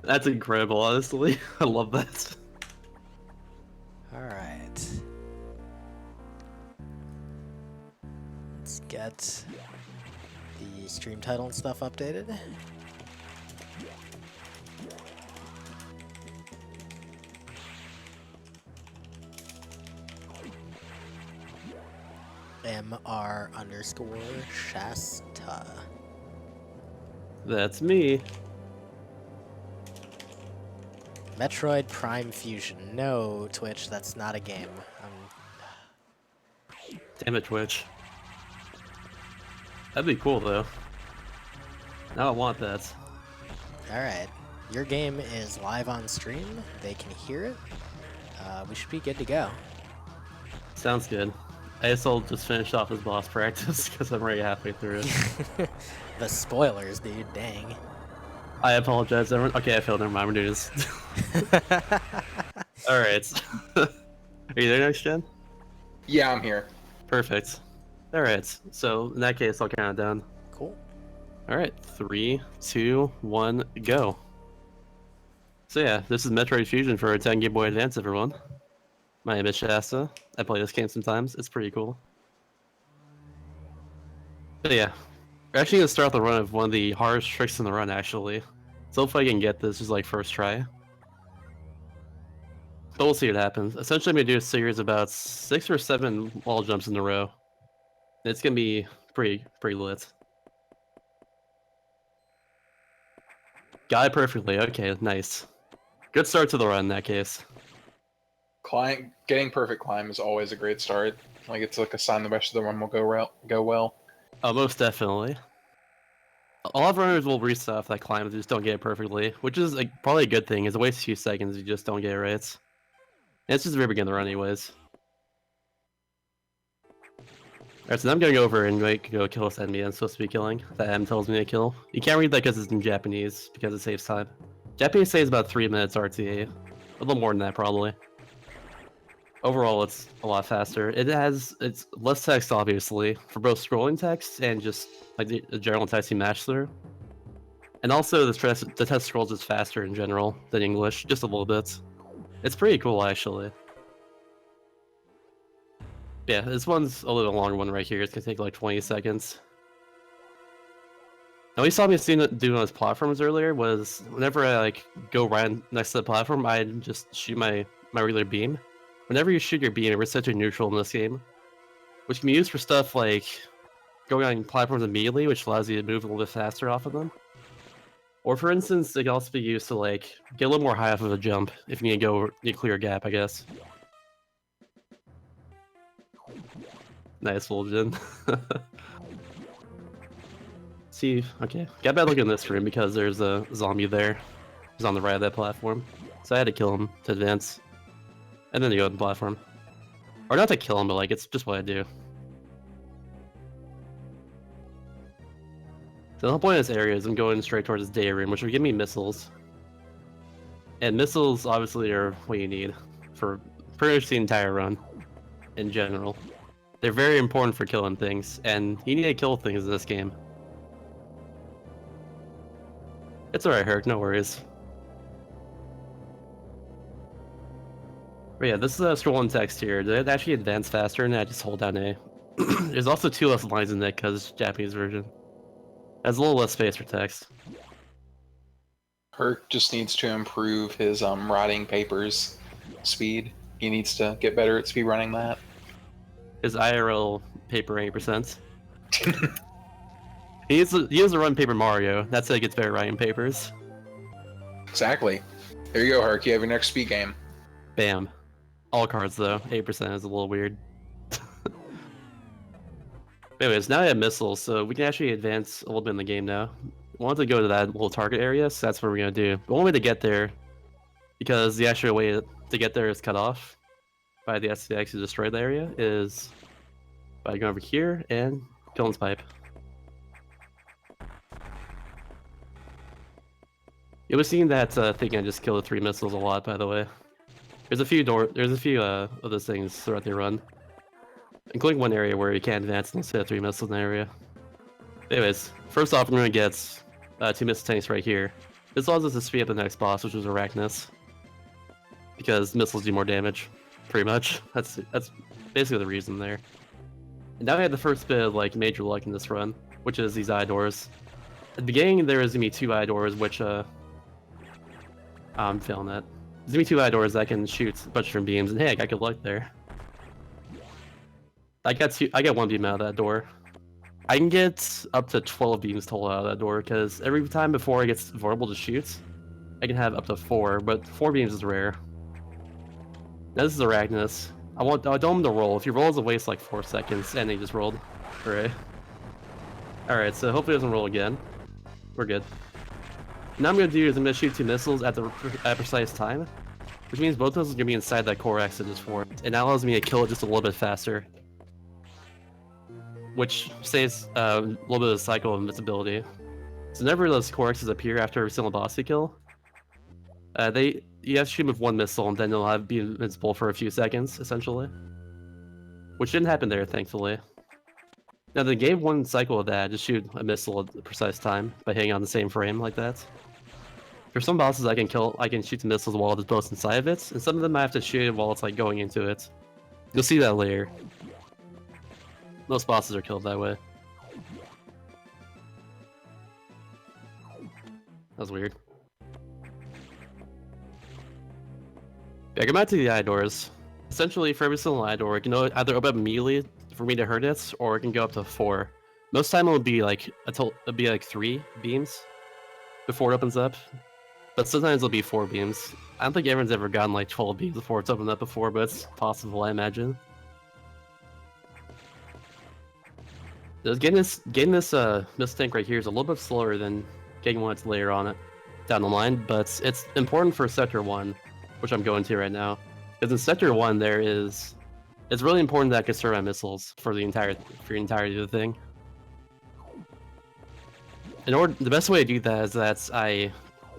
That's incredible, honestly. I love that. All right. Let's get the stream title and stuff updated. MR_Shasta. That's me. Metroid Prime Fusion. No, Twitch, that's not a game. Damn it, Twitch. That'd be cool, though. Now I want that. Alright. Your game is live on stream. They can hear it. We should be good to go. Sounds good. I guess I'll just finish off this boss practice, because I'm already halfway through it. The spoilers, dude. Dang. I apologize, everyone. Okay, I failed. Never mind. We're doing this. Alright. Are you there, next gen? Yeah, I'm here. Perfect. Alright, so in that case, I'll count it down. Cool. Alright, 3, 2, 1, go. So yeah, this is Metroid Fusion for a 10 Game Boy Advance, everyone. My name is Shasta. I play this game sometimes. It's pretty cool. But yeah, we're actually gonna start the run of one of the hardest tricks in the run, actually. So if I can get this, just like first try. But we'll see what happens. Essentially, I'm gonna do a series of about 6 or 7 wall jumps in a row. It's gonna be pretty lit. Got it perfectly. Okay, nice. Good start to the run in that case. Getting perfect climb is always a great start. Like it's like a sign the rest of the run will go well. Oh, most definitely. A lot of runners will reset that climb if they just don't get it perfectly, which is like probably a good thing. It's a waste a few seconds if you just don't get it right. And it's just the very beginning of the run anyways. Alright, so now I'm gonna go over and like go kill this enemy I'm supposed to be killing. That M tells me to kill. You can't read that because it's in Japanese, because it saves time. Japanese saves about 3 minutes RTA. A little more than that probably. Overall, it's a lot faster. It's less text, obviously, for both scrolling text and just like the general text you match through. And also, the text scrolls is faster in general than English, just a little bit. It's pretty cool, actually. Yeah, this one's a little longer one right here. It's gonna take like 20 seconds. Now, we saw me doing those platforms earlier was whenever I like go right next to the platform, I'd just shoot my regular beam. Whenever you shoot your beam, it resets to neutral in this game, which can be used for stuff like going on platforms immediately, which allows you to move a little bit faster off of them. Or for instance, it can also be used to like get a little more high off of a jump if you need to clear a gap, I guess. Nice, Fulgen. See, okay, got a bad look in this room because there's a zombie there. He's on the right of that platform, so I had to kill him to advance. And then you go to the platform. Or not to kill him, but like, it's just what I do. So the whole point of this area is I'm going straight towards this day room, which will give me missiles. And missiles, obviously, are what you need for pretty much the entire run, in general. They're very important for killing things, and you need to kill things in this game. It's alright, Herc, no worries. But yeah, this is a scrolling text here. They actually advance faster, and I just hold down A. There's also 2 less lines in it because it's Japanese version. Has a little less space for text. Herc just needs to improve his writing papers speed. He needs to get better at speed running that. His IRL paper 8%. He needs to run Paper Mario. That's how he gets better writing papers. Exactly. There you go, Herc. You have your next speed game. Bam. All cards though. 8% is a little weird. Anyways, now I have missiles, so we can actually advance a little bit in the game now. I want to go to that little target area, so that's what we're gonna do. The only way to get there, because the actual way to get there is cut off by the SCX to destroy the area, is by going over here and killing this pipe. It was seeing that thing I just killed the 3 missiles a lot, by the way. There's a few of those things throughout the run, including one area where you can't advance unless you have 3 missiles in the area. Anyways, first off, I'm gonna get 2 missile tanks right here. This allows us to speed up the next boss, which is Arachnus. Because missiles do more damage, pretty much. That's basically the reason there. And now we have the first bit of like major luck in this run, which is these eye doors. At the beginning, there is gonna be 2 eye doors, which I'm feeling that. There's gonna be 2 eye doors that can shoot a bunch of different beams, and hey, I got good luck there. I got 1 beam out of that door. I can get up to 12 beams total out of that door, because every time before it gets vulnerable to shoot, I can have up to 4, but 4 beams is rare. Now this is Arachnus. I want him to roll. If he rolls, it wastes like 4 seconds, and he just rolled. Hooray. Alright, so hopefully it doesn't roll again. We're good. Now I'm gonna do is I'm gonna shoot 2 missiles at precise time, which means both of those are gonna be inside that core X that just formed, and that allows me to kill it just a little bit faster, which saves a little bit of the cycle of invincibility. So whenever those core X's appear after every single boss you kill, you have to shoot them with 1 missile, and then they'll be invincible for a few seconds, essentially. Which didn't happen there, thankfully. Now they gave 1 cycle of that, just shoot a missile at the precise time by hitting on the same frame like that. For some bosses I can shoot the missiles while it's both inside of it, and some of them I have to shoot it while it's like going into it. You'll see that later. Most bosses are killed that way. That was weird. Yeah, go back to the eye doors. Essentially, for every single eye door, it can either open up immediately for me to hurt it, or it can go up to 4. Most time it would be like 3 beams before it opens up, but sometimes it'll be 4 beams. I don't think everyone's ever gotten like 12 beams before it's opened up before, but it's possible, I imagine. Getting this mist tank right here is a little bit slower than getting one that's later on it down the line, but it's important for Sector 1, which I'm going to right now. Because in Sector 1 it's really important that I can serve my missiles for the entirety of the thing. The best way to do that is that I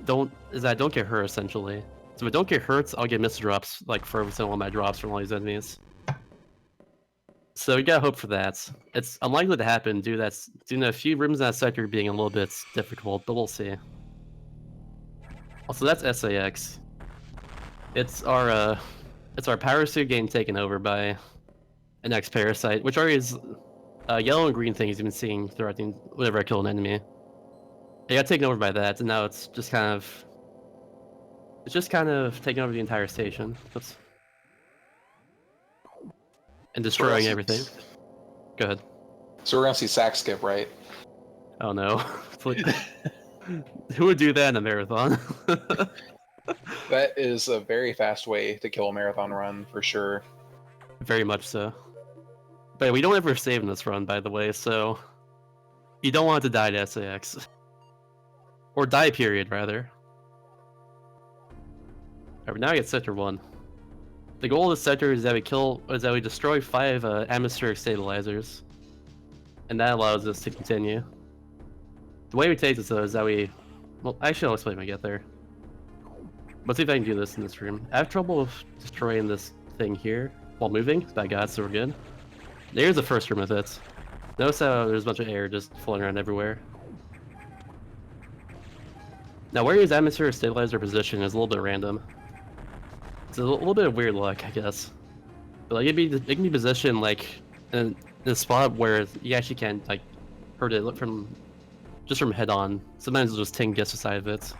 don't get hurt, essentially. So if I don't get hurt, I'll get missile drops like for every single one of my drops from all these enemies. So you gotta hope for that. It's unlikely to happen due to a few rooms in that sector being a little bit difficult, but we'll see. Also, that's SAX. It's our power suit getting taken over by an X-Parasite, which already is yellow and green things you've been seeing throughout whenever I kill an enemy. It got taken over by that, and now it's just kind of taking over the entire station. Oops. And destroying everything. Go ahead. So we're gonna see sack skip, right? Oh no. Who would do that in a marathon? That is a very fast way to kill a marathon run, for sure. Very much so. But we don't ever save in this run, by the way, so you don't want to die to SAX. Or die, period, rather. Alright, now I get Sector 1. The goal of this sector is that we destroy 5 atmospheric stabilizers. And that allows us to continue. The way we take this, though, is that well, actually, I'll explain when I get there. Let's see if I can do this in this room. I have trouble with destroying this thing here while moving. By God, so we're good. There's the first room of it. Notice how there's a bunch of air just floating around everywhere. Now, where his atmospheric stabilizer position is a little bit random. It's a little bit of weird luck, I guess. But like, it can be positioned like in a spot where you actually can't like hurt it just from head on. Sometimes it'll just ting just aside of it.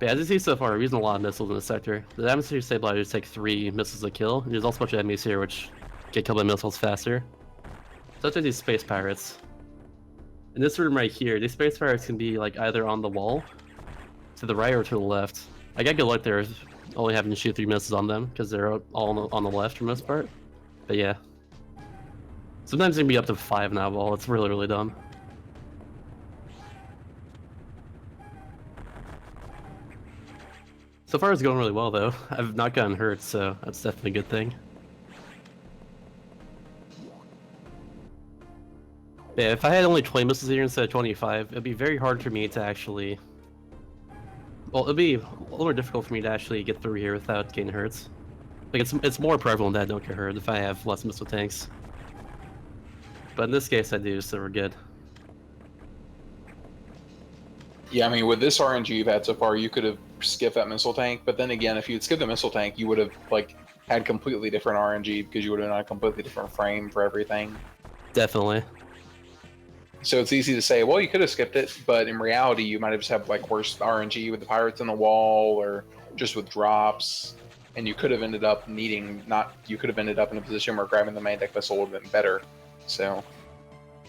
But as you see so far, we're using a lot of missiles in this sector. The atmospheric stabilizers take 3 missiles to kill. And there's also a bunch of enemies here which get killed by missiles faster. Such as these space pirates. In this room right here, these space pirates can be like either on the wall, to the right or to the left. I got good luck there, only having to shoot 3 missiles on them because they're all on the left for the most part. But yeah, sometimes it can be up to 5 in that wall. It's really, really dumb. So far, it's going really well though. I've not gotten hurt, so that's definitely a good thing. Yeah, if I had only 20 missiles here instead of 25, it'd be very hard for me to actually. Well, it'd be a little more difficult for me to actually get through here without getting hurt. Like, it's more prevalent that I don't get hurt if I have less missile tanks. But in this case I do, so we're good. Yeah, I mean, with this RNG you've had so far, you could have skipped that missile tank. But then again, if you'd skipped the missile tank, you would have like had completely different RNG because you would have done a completely different frame for everything. Definitely. So it's easy to say, well, you could have skipped it, but in reality, you might have just had like worse RNG with the pirates in the wall, or just with drops, and you could have ended up needing not. You could have ended up in a position where grabbing the main deck missile would have been better. So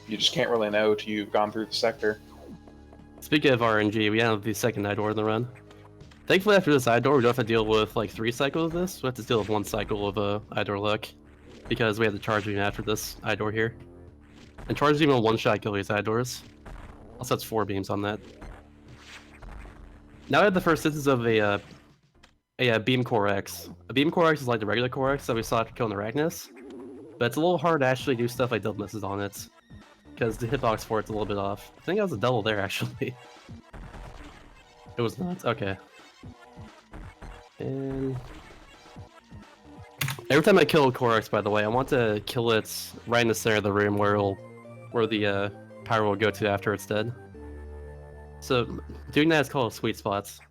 you just can't really know till you've gone through the sector. Speaking of RNG, we have the second eye door in the run. Thankfully, after this eye door, we don't have to deal with like 3 cycles of this. We have to deal with 1 cycle of eye door luck, because we have the charge beam after this eye door here. And charge beam will one-shot kill these eye doors. Also, that's 4 beams on that. Now we have the first instance of a beam core X. A beam core X is like the regular core X that we saw after killing Arachnus, but it's a little hard to actually do stuff like double misses on it, because the hitbox for it's a little bit off. I think that was a double there, actually. It was not. Okay. And every time I kill Corax, by the way, I want to kill it right in the center of the room where the power will go to after it's dead. So doing that is called sweet spots.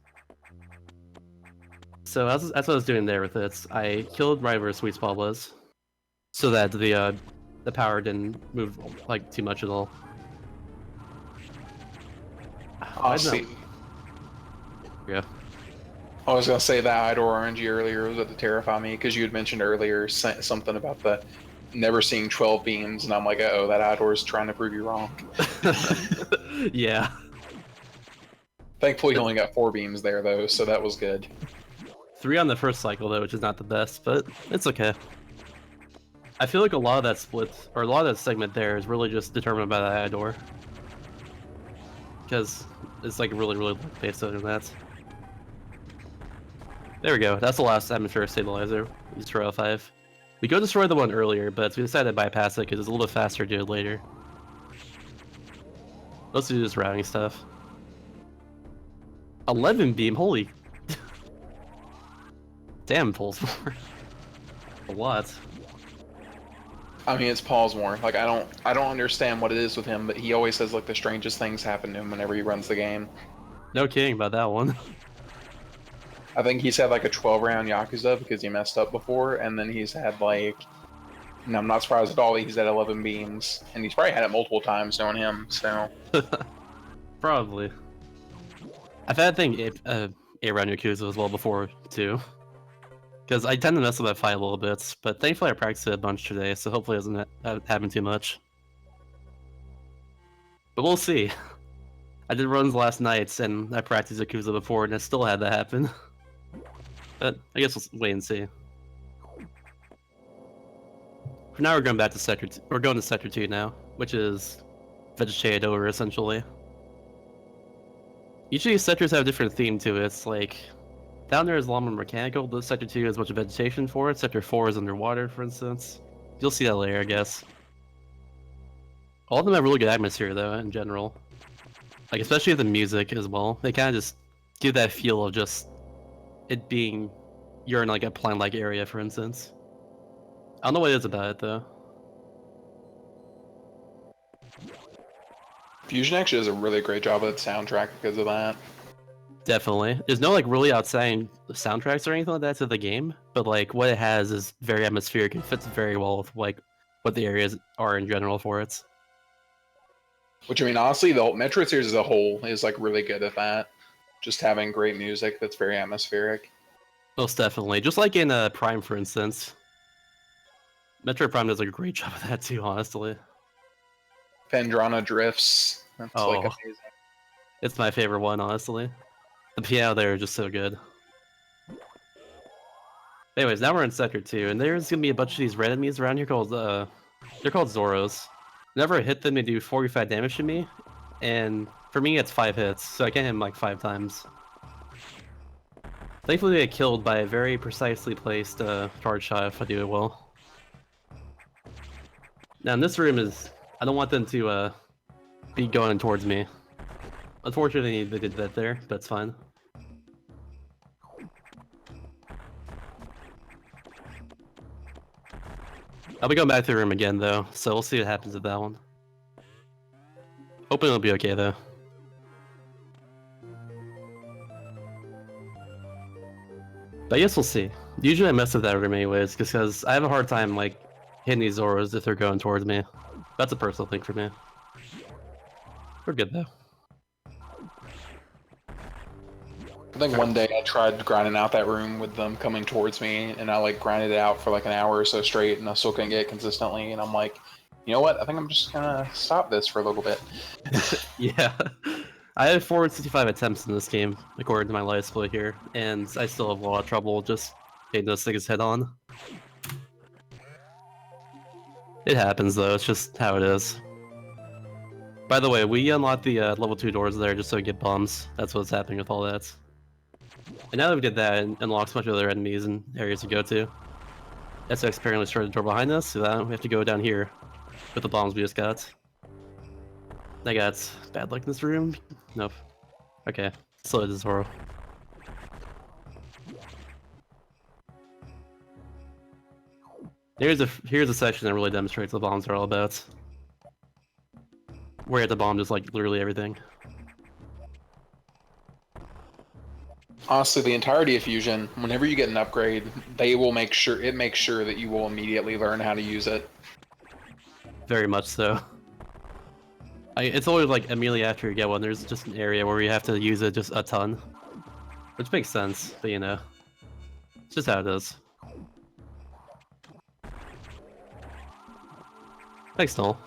So that's what I was doing there with it. I killed right where the sweet spot was, so that the power didn't move like too much at all. I'll see. Yeah. I was gonna say that Idol RNG earlier was to terrify me because you had mentioned earlier something about the never seeing 12 beams, and I'm like, oh, that Idol is trying to prove you wrong. Yeah. Thankfully, he only got 4 beams there though, so that was good. 3 on the first cycle though, which is not the best, but it's okay. I feel like a lot of that split, or a lot of that segment there, is really just determined by that door, because it's like really based on that. There we go. That's the last atmospheric stabilizer. Destroy L5. We go destroy the one earlier, but we decided to bypass it because it's a little bit faster to do it later. Let's do this routing stuff. 11 beam, holy. Damn, pulls more. A lot. I mean, it's Paul's more. Like, I don't understand what it is with him, but he always says like the strangest things happen to him whenever he runs the game. No kidding about that one. I think he's had like a 12-round Yakuza because he messed up before, and then he's had like, and I'm not surprised at all that he's had 11 beams, and he's probably had it multiple times knowing him, so. Probably. I've had, I think, 8-round Yakuza as well before, too. Because I tend to mess with that fight a little bit, but thankfully I practiced it a bunch today, so hopefully it doesn't happen too much. But we'll see. I did runs last night, and I practiced Yakuza before, and it still had that happen. But I guess we'll wait and see. For now, we're going back to Sector 2. We're going to Sector 2 now, which is vegetated over, essentially. Each of these sectors have a different theme to it. It's like, down there is a lot more mechanical, but Sector 2 has a bunch of vegetation for it. Sector 4 is underwater, for instance. You'll see that later, I guess. All of them have really good atmosphere, though, in general. Like, especially the music as well. They kind of just give that feel of just it being you're in like a plant-like area, for instance. I don't know what it is about it though. Fusion actually does a really great job with the soundtrack because of that. Definitely. There's no like really outstanding soundtracks or anything like that to the game, but like what it has is very atmospheric and fits very well with like what the areas are in general for it. Which, I mean, honestly, the whole Metroid series as a whole is like really good at that. Just having great music that's very atmospheric. Most definitely. Just like in Prime, for instance. Metroid Prime does like a great job of that too, honestly. Phendrana Drifts. That's like amazing. It's my favorite one, honestly. The piano there is just so good. Anyways, now we're in Sector 2, and there's gonna be a bunch of these red enemies around here called they're called Zoros. Whenever I hit them, they do 45 damage to me, and for me it's 5 hits, so I can't hit them like 5 times. Thankfully, they get killed by a very precisely placed charge shot if I do it well. Now, in this room I don't want them to be going towards me. Unfortunately, they did that there, but it's fine. I'll be going back to the room again, though, so we'll see what happens with that one. Hoping it'll be okay, though. But I guess we'll see. Usually I mess with that room anyways, because I have a hard time like hitting these Zoras if they're going towards me. That's a personal thing for me. We're good though. I think one day I tried grinding out that room with them coming towards me, and I like grinded it out for like an hour or so straight, and I still couldn't get it consistently. And I'm like, you know what? I think I'm just gonna stop this for a little bit. Yeah. I had 465 attempts in this game, according to my life split here, and I still have a lot of trouble just hitting those things head on. It happens though, it's just how it is. By the way, we unlocked the level 2 doors there just so we get bombs. That's what's happening with all that. And now that we did that, it unlocks a bunch of other enemies and areas to go to. SX apparently started the door behind us, so that we have to go down here with the bombs we just got. I got bad luck in this room. Nope. Okay, slow this horror. Here's a section that really demonstrates what bombs are all about. Where the bomb is like literally everything. Honestly, the entirety of Fusion, whenever you get an upgrade, they will make sure that you will immediately learn how to use it. Very much so. It's always like immediately after you get one, there's just an area where you have to use it just a ton. Which makes sense, but you know. It's just how it is. Thanks, Noel.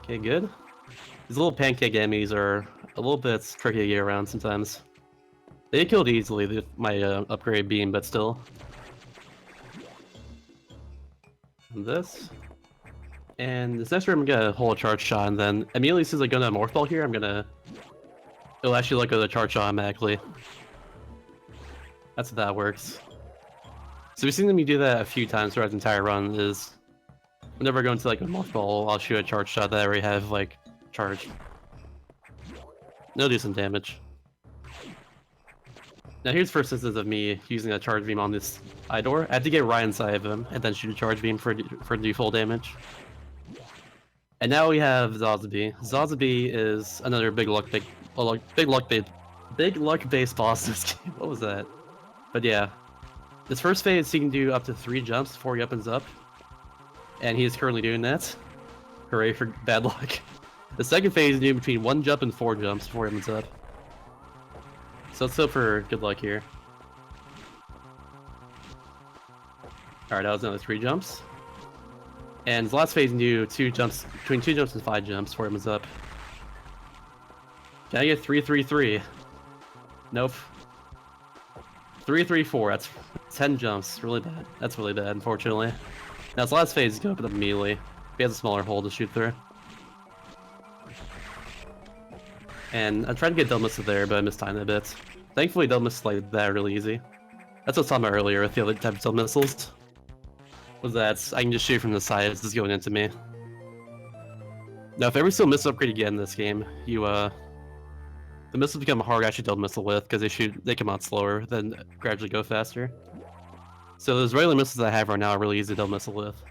Okay, good. These little pancake enemies are a little bit tricky to get around sometimes. They get killed easily with my upgrade beam, but still. And this. And this next room, I'm gonna hold a charge shot, and then immediately as soon as I go to Morph Ball here, it'll actually let go of the charge shot automatically. That's how that works. So we've seen me do that a few times throughout the entire run, is whenever I go into like a Morph Ball, I'll shoot a charge shot that I already have like charged. It'll do some damage. Now here's first instance of me using a charge beam on this eye door. I have to get right inside of him and then shoot a charge beam for do full damage. And now we have Zazabi. Zazabi is another big luck based boss in this game. What was that? But yeah, this first phase he can do up to 3 jumps before he opens up, and he is currently doing that. Hooray for bad luck. The second phase is doing between 1 jump and 4 jumps before he opens up. So let's hope for good luck here. Alright, that was another 3 jumps. And the last phase can do 2 jumps, between 2 jumps and 5 jumps before it opens up. Can I get 3-3-3? Nope. 3-3-4, that's 10 jumps, really bad. That's really bad, unfortunately. Now his last phase is gonna open up immediately. He has a smaller hole to shoot through. And I tried to get Double Missile there, but I mistimed it a bit. Thankfully, Double Missile like that really easy. That's what I was talking about earlier with the other type of Double Missiles. Was that I can just shoot from the side as it's going into me. Now, if ever still missile upgrade again in this game, the missiles become hard to actually Double Missile with because they come out slower, then gradually go faster. So those regular missiles I have right now are really easy to Double Missile with.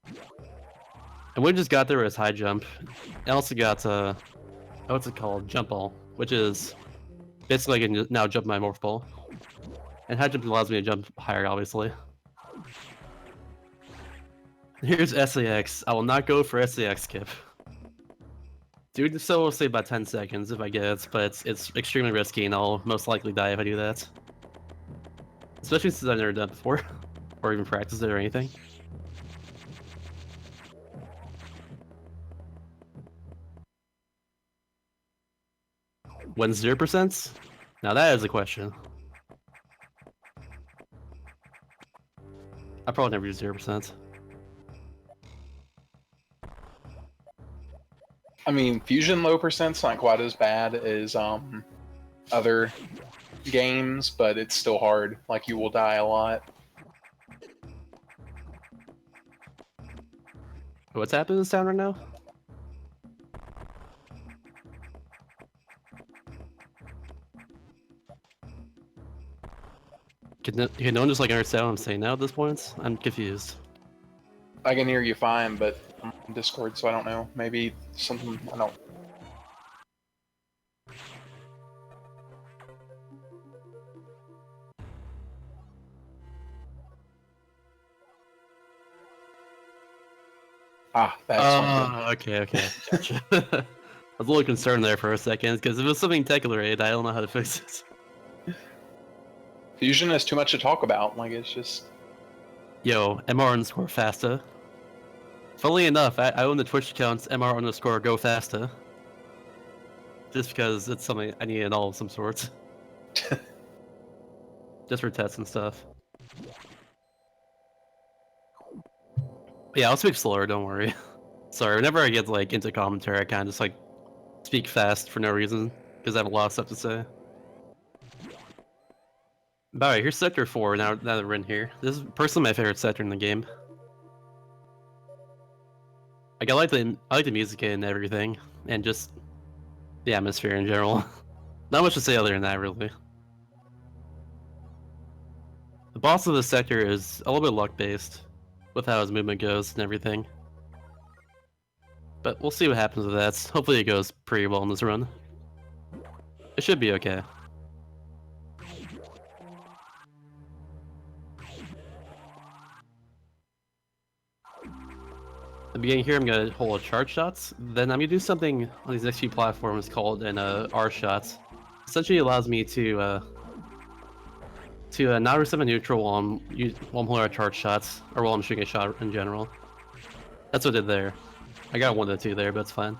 And what we just got there was high jump. I also got what's it called? Jump ball, which is basically I can now jump my Morph Ball. And high jump allows me to jump higher, obviously. Here's SAX. I will not go for SAX, Kip. Dude, so will say about 10 seconds if I get it, but it's extremely risky and I'll most likely die if I do that. Especially since I've never done it before, or even practiced it or anything. When 0%? Now that is a question. I probably never use 0%. I mean, Fusion low percent's not quite as bad as other games, but it's still hard. Like, you will die a lot. What's happening in this town right now? Can no one just like understand what I'm saying now at this point? I'm confused. I can hear you fine, but I'm on Discord, so I don't know. Maybe something, I don't... Ah, that's one. Okay, gotcha. I was a little concerned there for a second, because if it was something tech related, I don't know how to fix it. Fusion has too much to talk about. Like, it's just... Yo, MR underscore Fasta. Funnily enough, I own the Twitch accounts MR underscore Go Fasta. Just because it's something I need at all of some sorts. Just for tests and stuff. Yeah, I'll speak slower, don't worry. Sorry, whenever I get like into commentary, I kind of just like speak fast for no reason, because I have a lot of stuff to say. But alright, here's Sector 4, now that we're in here. This is personally my favorite sector in the game. Like, I like the music and everything, and just the atmosphere in general. Not much to say other than that, really. The boss of the sector is a little bit luck-based, with how his movement goes and everything. But we'll see what happens with that. Hopefully it goes pretty well in this run. It should be okay. At the beginning here, I'm going to hold charge shots. Then I'm going to do something on these next few platforms called an R shots. Essentially allows me to not receive a neutral while I'm holding our charge shots, or while I'm shooting a shot in general. That's what I did there. I got 1 to 2 there, but it's fine.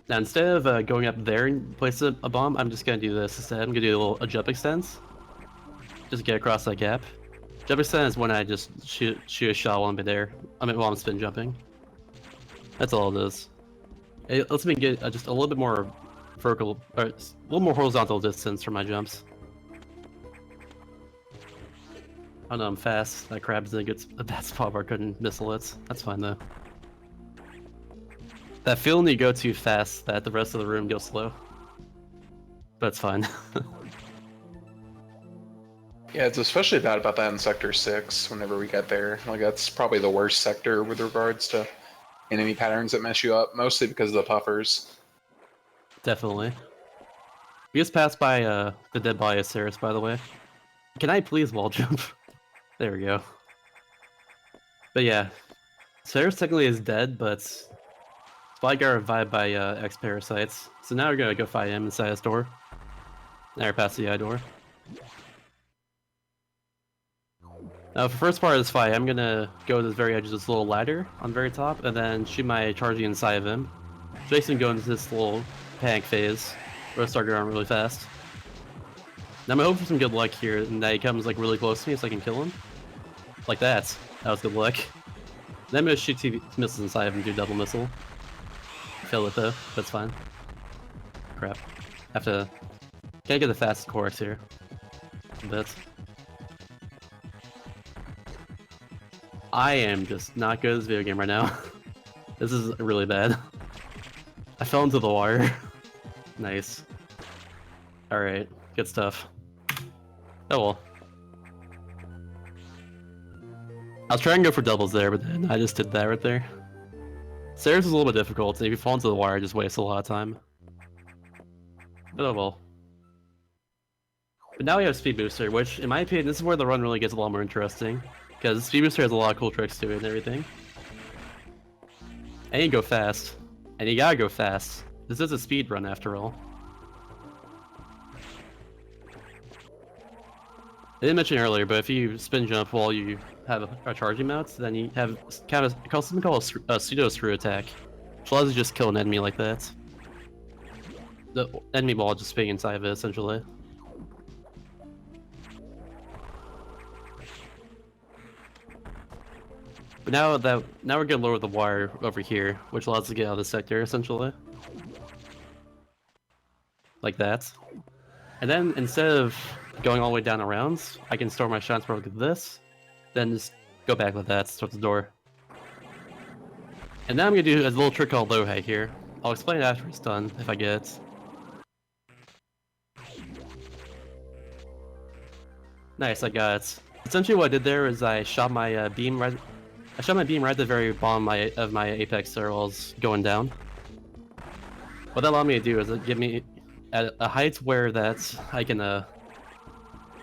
Now instead of going up there and place a bomb, I'm just going to do this instead. I'm going to do a jump extends. Just get across that gap. Jump extend is when I just shoot a shot while I'm there. While I'm spin jumping. That's all it is. It lets me get just a little bit more vertical, or a little more horizontal distance from my jumps. Oh no, I'm fast. That crab's in a bad spot where I couldn't missile it. That's fine though. That feeling you go too fast that the rest of the room goes slow. But it's fine. Yeah, it's especially bad about that in Sector 6 whenever we get there. Like, that's probably the worst sector with regards to enemy patterns that mess you up, mostly because of the puffers. Definitely. We just passed by the dead body of Ceres, by the way. Can I please wall jump? There we go. But yeah, Ceres technically is dead, but Spy got revived by X-Parasites. So now we're gonna go fight him inside his door. Now we're past the eye door. Now for the first part of this fight, I'm gonna go to the very edge of this little ladder on the very top, and then shoot my charging inside of him. Jason go into this little panic phase, where I start going really fast. Now I'm hoping for some good luck here, and that he comes like really close to me so I can kill him. Like that. That was good luck. Then I'm gonna shoot 2 missiles inside of him and do double missile. Fail it though, that's fine. Crap. Can't get the fastest course here. A bit. I am just not good at this video game right now. This is really bad. I fell into the wire. Nice. Alright, good stuff. Oh well. I was trying to go for doubles there, but then I just did that right there. Stairs is a little bit difficult, and if you fall into the wire, it just wastes a lot of time. But oh well. But now we have Speed Booster, which, in my opinion, this is where the run really gets a lot more interesting. Because Speed Booster has a lot of cool tricks to it and everything. And you go fast. And you gotta go fast. This is a speed run after all. I didn't mention earlier, but if you spin jump while you have a charging mount, then you have something called a pseudo screw attack, which allows you to just kill an enemy like that. The enemy ball just being inside of it, essentially. But now we're gonna lower the wire over here, which allows us to get out of the sector, essentially. Like that. And then instead of going all the way down around, I can store my shots like this, then just go back like that, start the door. And now I'm gonna do a little trick called low height here. I'll explain it after it's done, if I get it. Nice, I got it. Essentially what I did there is I shot my beam right at the very bottom of my apex there while I was going down. What that allowed me to do is it give me at a height where I can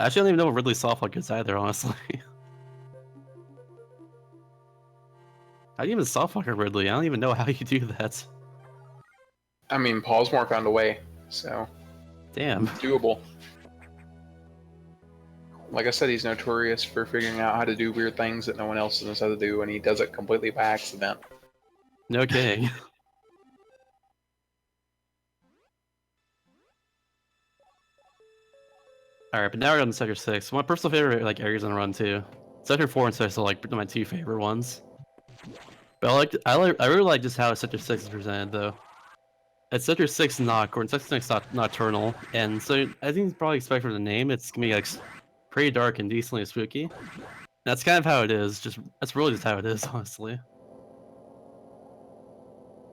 Actually, I don't even know what Ridley softlock is either, honestly. How do you even softlock a Ridley? I don't even know how you do that. I mean, Paulsmore found a way, so Damn. doable. Like I said, he's notorious for figuring out how to do weird things that no one else knows how to do, and he does it completely by accident. No kidding. Alright, but now we're on Sector 6. My personal favorite like areas on the run too. Sector 4 and 6 are like my two favorite ones. But I really like just how Sector 6 is presented though. It's Sector 6 Sector 6 Nocturnal, and so I think you probably expect from the name, it's gonna be like pretty dark and decently spooky. That's kind of how it is. That's really just how it is, honestly.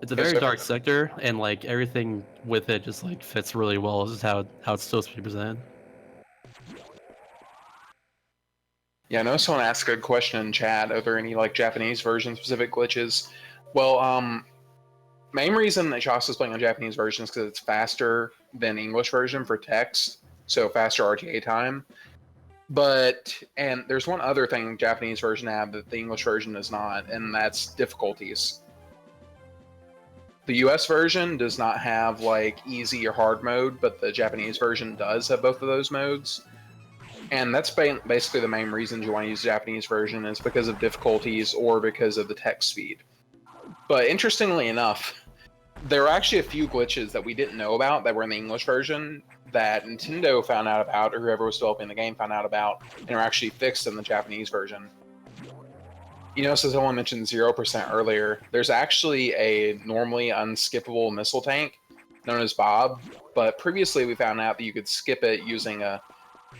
It's a very dark sector, and like everything with it just like fits really well. This is how it's supposed to be presented. Yeah, I know someone asked a good question in chat. Are there any like Japanese version specific glitches? Well, main reason that Shasta's playing on Japanese version is because it's faster than English version for text, so faster RTA time. And there's one other thing Japanese version have that the English version does not, and that's difficulties. The US version does not have like easy or hard mode, but the Japanese version does have both of those modes. And that's basically the main reasons you want to use the Japanese version is because of difficulties or because of the text speed. But interestingly enough, there are actually a few glitches that we didn't know about that were in the English version that Nintendo found out about, or whoever was developing the game found out about, and are actually fixed in the Japanese version. You know, so someone mentioned 0% earlier. There's actually a normally unskippable missile tank known as Bob, but previously we found out that you could skip it using a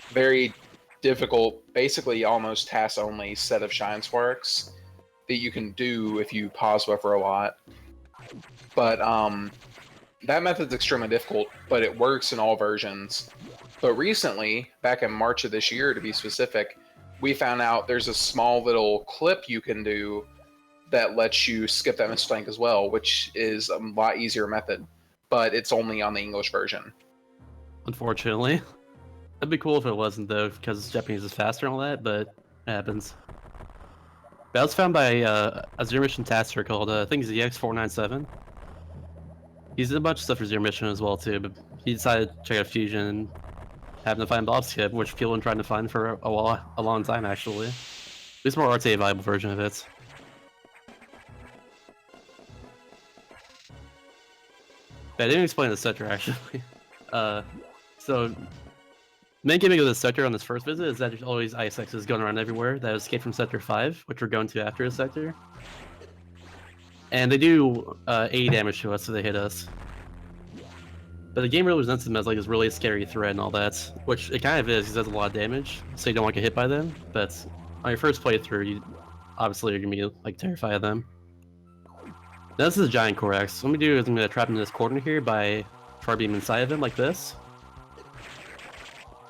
very difficult, basically almost task-only set of shine sparks that you can do if you pause buffer a lot. But that method's extremely difficult, but it works in all versions. But recently, back in March of this year to be specific, we found out there's a small little clip you can do that lets you skip that missile tank as well, which is a lot easier method, but it's only on the English version. Unfortunately. That'd be cool if it wasn't though, because Japanese is faster and all that, but it happens. That was found by a zero mission tasker called I think it's ZX497. He's did a bunch of stuff for zero mission as well too, but he decided to check out Fusion and happened to find Bob Skip, which people have been trying to find for a long time actually. At least more RTA viable version of it. But I didn't explain the sector actually. So main gimmick of this sector on this first visit is that there's always ISXs going around everywhere that escape from Sector 5, which we're going to after this sector. And they do 80 damage to us, so they hit us. But the game really presents them as like this really scary threat and all that, which it kind of is, because it does a lot of damage, so you don't want to get hit by them. But on your first playthrough, you obviously are going to be like terrified of them. Now this is a giant Corax. What I'm going to do is I'm going to trap him in this corner here by far beam inside of him like this.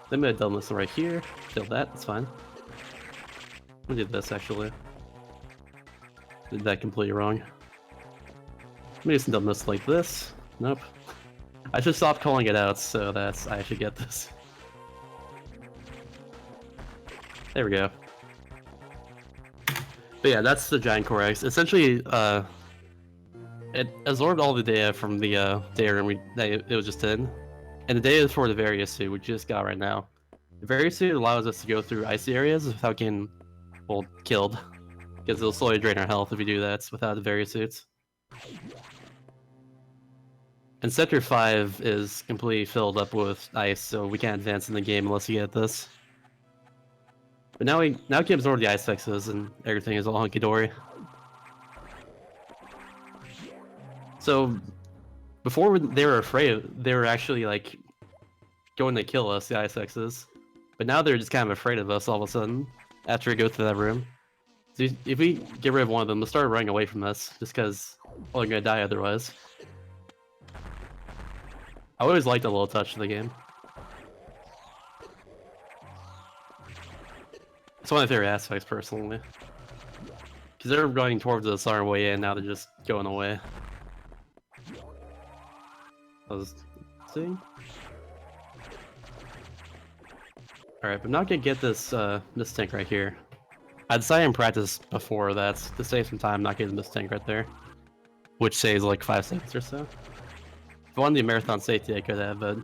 Then I'm gonna double this right here. Kill that, that's fine. I'm gonna do this actually. Did that completely wrong. Let me do some double this like this. Nope. I should stop calling it out so that I should get this. There we go. But yeah, that's the giant Corax. Essentially, it absorbed all the data from the data room it was just in. And the data is for the various suit we just got right now. The various suit allows us to go through icy areas without getting, well, killed. Because it'll slowly drain our health if we do that without the various suits. And Sector 5 is completely filled up with ice, so we can't advance in the game unless you get this. But now we can absorb the ice fixes and everything is all hunky-dory. So before they were afraid, they were actually like going to kill us, the ISXs. But now they're just kind of afraid of us all of a sudden after we go through that room. So if we get rid of one of them, they'll start running away from us just because they're gonna die otherwise. I always liked the little touch of the game. It's one of my favorite aspects personally. Because they're going towards us on our way in, now they're just going away. I was seeing. Alright, but I'm not gonna get this tank right here. I decided in practice before that to save some time not getting this tank right there. Which saves like 5 seconds or so. If I wanted the marathon safety I could have, but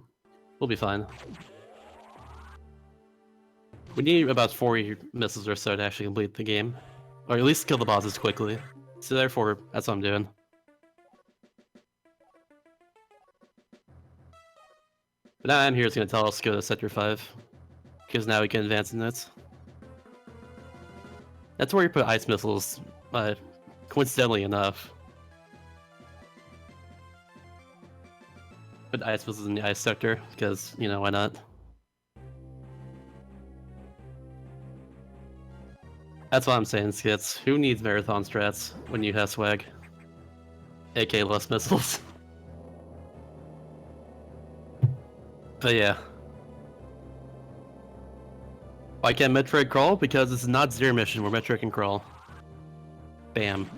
we'll be fine. We need about 40 missiles or so to actually complete the game. Or at least kill the bosses quickly. So therefore, that's what I'm doing. But now I'm here is going to tell us to go to Sector 5. Because now we can advance in it. That's where you put ice missiles, coincidentally enough. Put ice missiles in the ice sector, because, you know, why not? That's what I'm saying, Skits. Who needs marathon strats when you have swag? AK less missiles. But yeah. Why can't Metroid crawl? Because it's not Zero Mission where Metroid can crawl. Bam.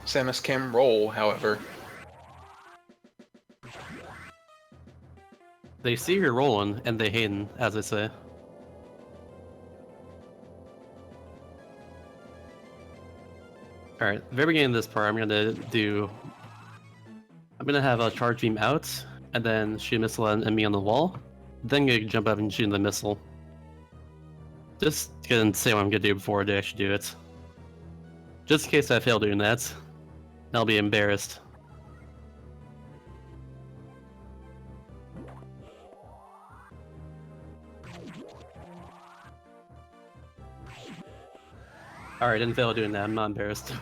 Samus can roll, however. They see you're rolling, and they hate it, as I say. Alright, very beginning of this part, I'm gonna have a charge beam out, and then shoot a missile at me on the wall. Then gonna jump up and shoot the missile. Just gonna say what I'm gonna do before I actually do it. Just in case I fail doing that, I'll be embarrassed. Alright, didn't fail doing that, I'm not embarrassed.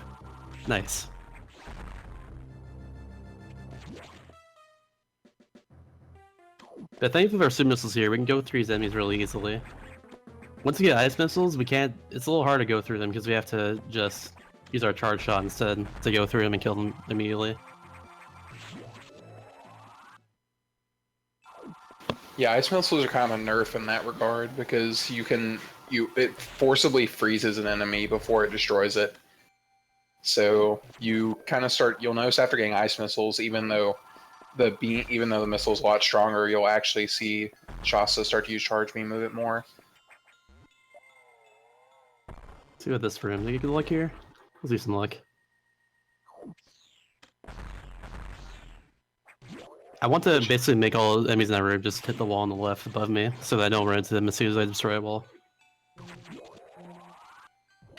Nice. But thankfully for our super missiles here, we can go through these enemies really easily. Once we get ice missiles, we can't. It's a little hard to go through them because we have to just use our charge shot instead to go through them and kill them immediately. Yeah, ice missiles are kind of a nerf in that regard because it forcibly freezes an enemy before it destroys it. So you'll notice after getting ice missiles, even though the missile's a lot stronger, you'll actually see Shasta start to use charge beam move it more. Let's see what this for him. Think you can luck here? Let's do some luck. I want to basically make all enemies in that room just hit the wall on the left above me, so that I don't run into them as soon as I destroy a wall.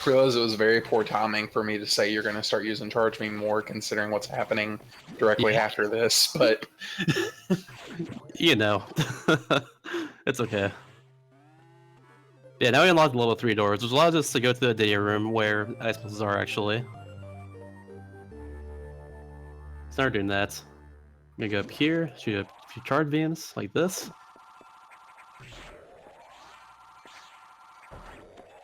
I realize it was very poor timing for me to say you're going to start using charge beam more, considering what's happening directly after this, but... You know. It's okay. Yeah, now we unlocked the level 3 doors, which allows us to go to the data room where ice missiles are actually. Start doing that. I'm gonna go up here, shoot a few charge beams like this.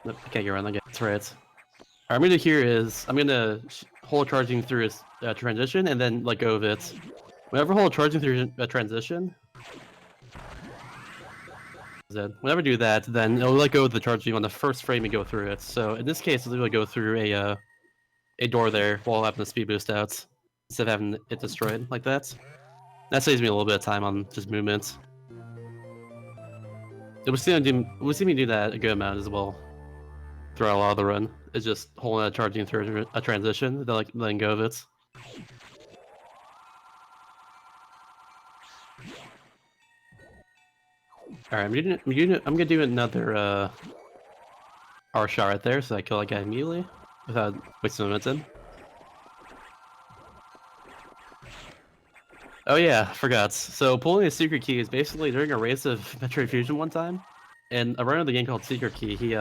Nope, I can't get around that. That's right. What I'm gonna do here is I'm gonna hold charging through a transition and then let go of it. Whenever I hold charging through a transition, whenever I do that, then it'll let go of the charge beam on the first frame you go through it. So in this case, it'll go through a door there while having the speed boost out instead of having it destroyed like that. That saves me a little bit of time on just movement. It would see me do that a good amount as well throughout a lot of the run. It's just holding a charging through a transition, then letting go of it. Alright, I'm gonna do another R shot right there, so I kill that guy immediately without wasting momentum. Oh yeah, forgot. So pulling a secret key is basically during a race of Metroid Fusion one time, and a run of the game called Secret Key, he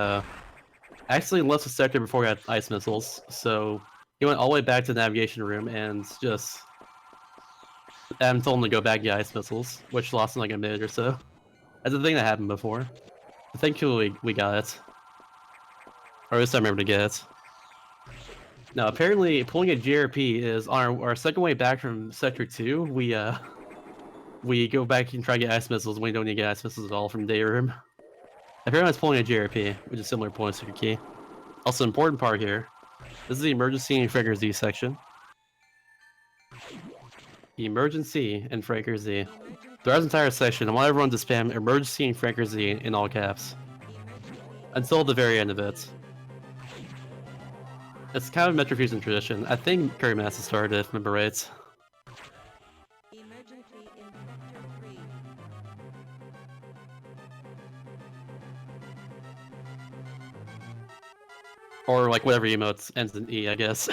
actually left the sector before he had ice missiles, so he went all the way back to the navigation room and just Adam told him to go back and get ice missiles, which lost him like a minute or so. That's a thing that happened before. Thankfully we got it. Or at least I remember to get it. Now, apparently, pulling a GRP is on our second way back from Sector 2. We go back and try to get ice missiles when we don't need to get ice missiles at all from Day Room. Apparently, it's pulling a GRP, which is similar to pulling a secret key. Also, important part here. This is the emergency and trigger Z section. Emergency and Franker Z. Throughout this entire section, I want everyone to spam emergency and Franker Z in all caps. Until the very end of it. It's kind of a Metro Fusion tradition. I think Curry Massa started it, if I remember right. Or like whatever emotes ends in E, I guess.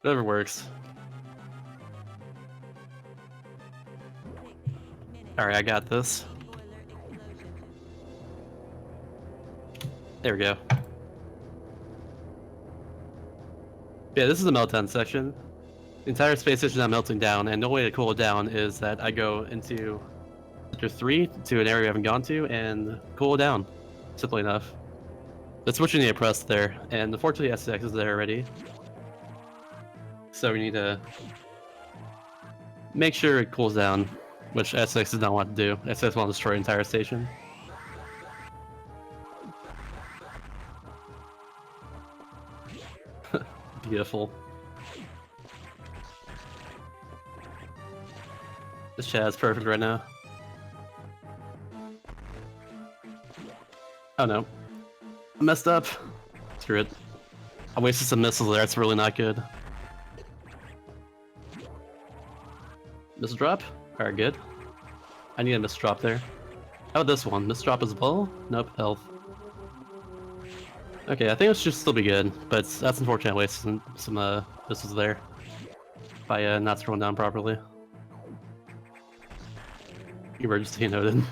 Whatever works. Alright, I got this. There we go. Yeah, this is the meltdown section. The entire space station is now melting down, and the way to cool it down is that I go into Sector 3 to an area I haven't gone to and cool it down. Simply enough. The switch you need to press there, and unfortunately SX is there already. So we need to make sure it cools down, which SX does not want to do. SX wants to destroy the entire station. Beautiful. This chat is perfect right now. Oh no. I messed up. Screw it. I wasted some missiles there, it's really not good. Missile drop? Alright, good. I need a missile drop there. How about this one? Missile drop as well? Nope, health. Okay, I think it should still be good, but that's unfortunate I wasted some missiles there. By not scrolling down properly. Emergency noted.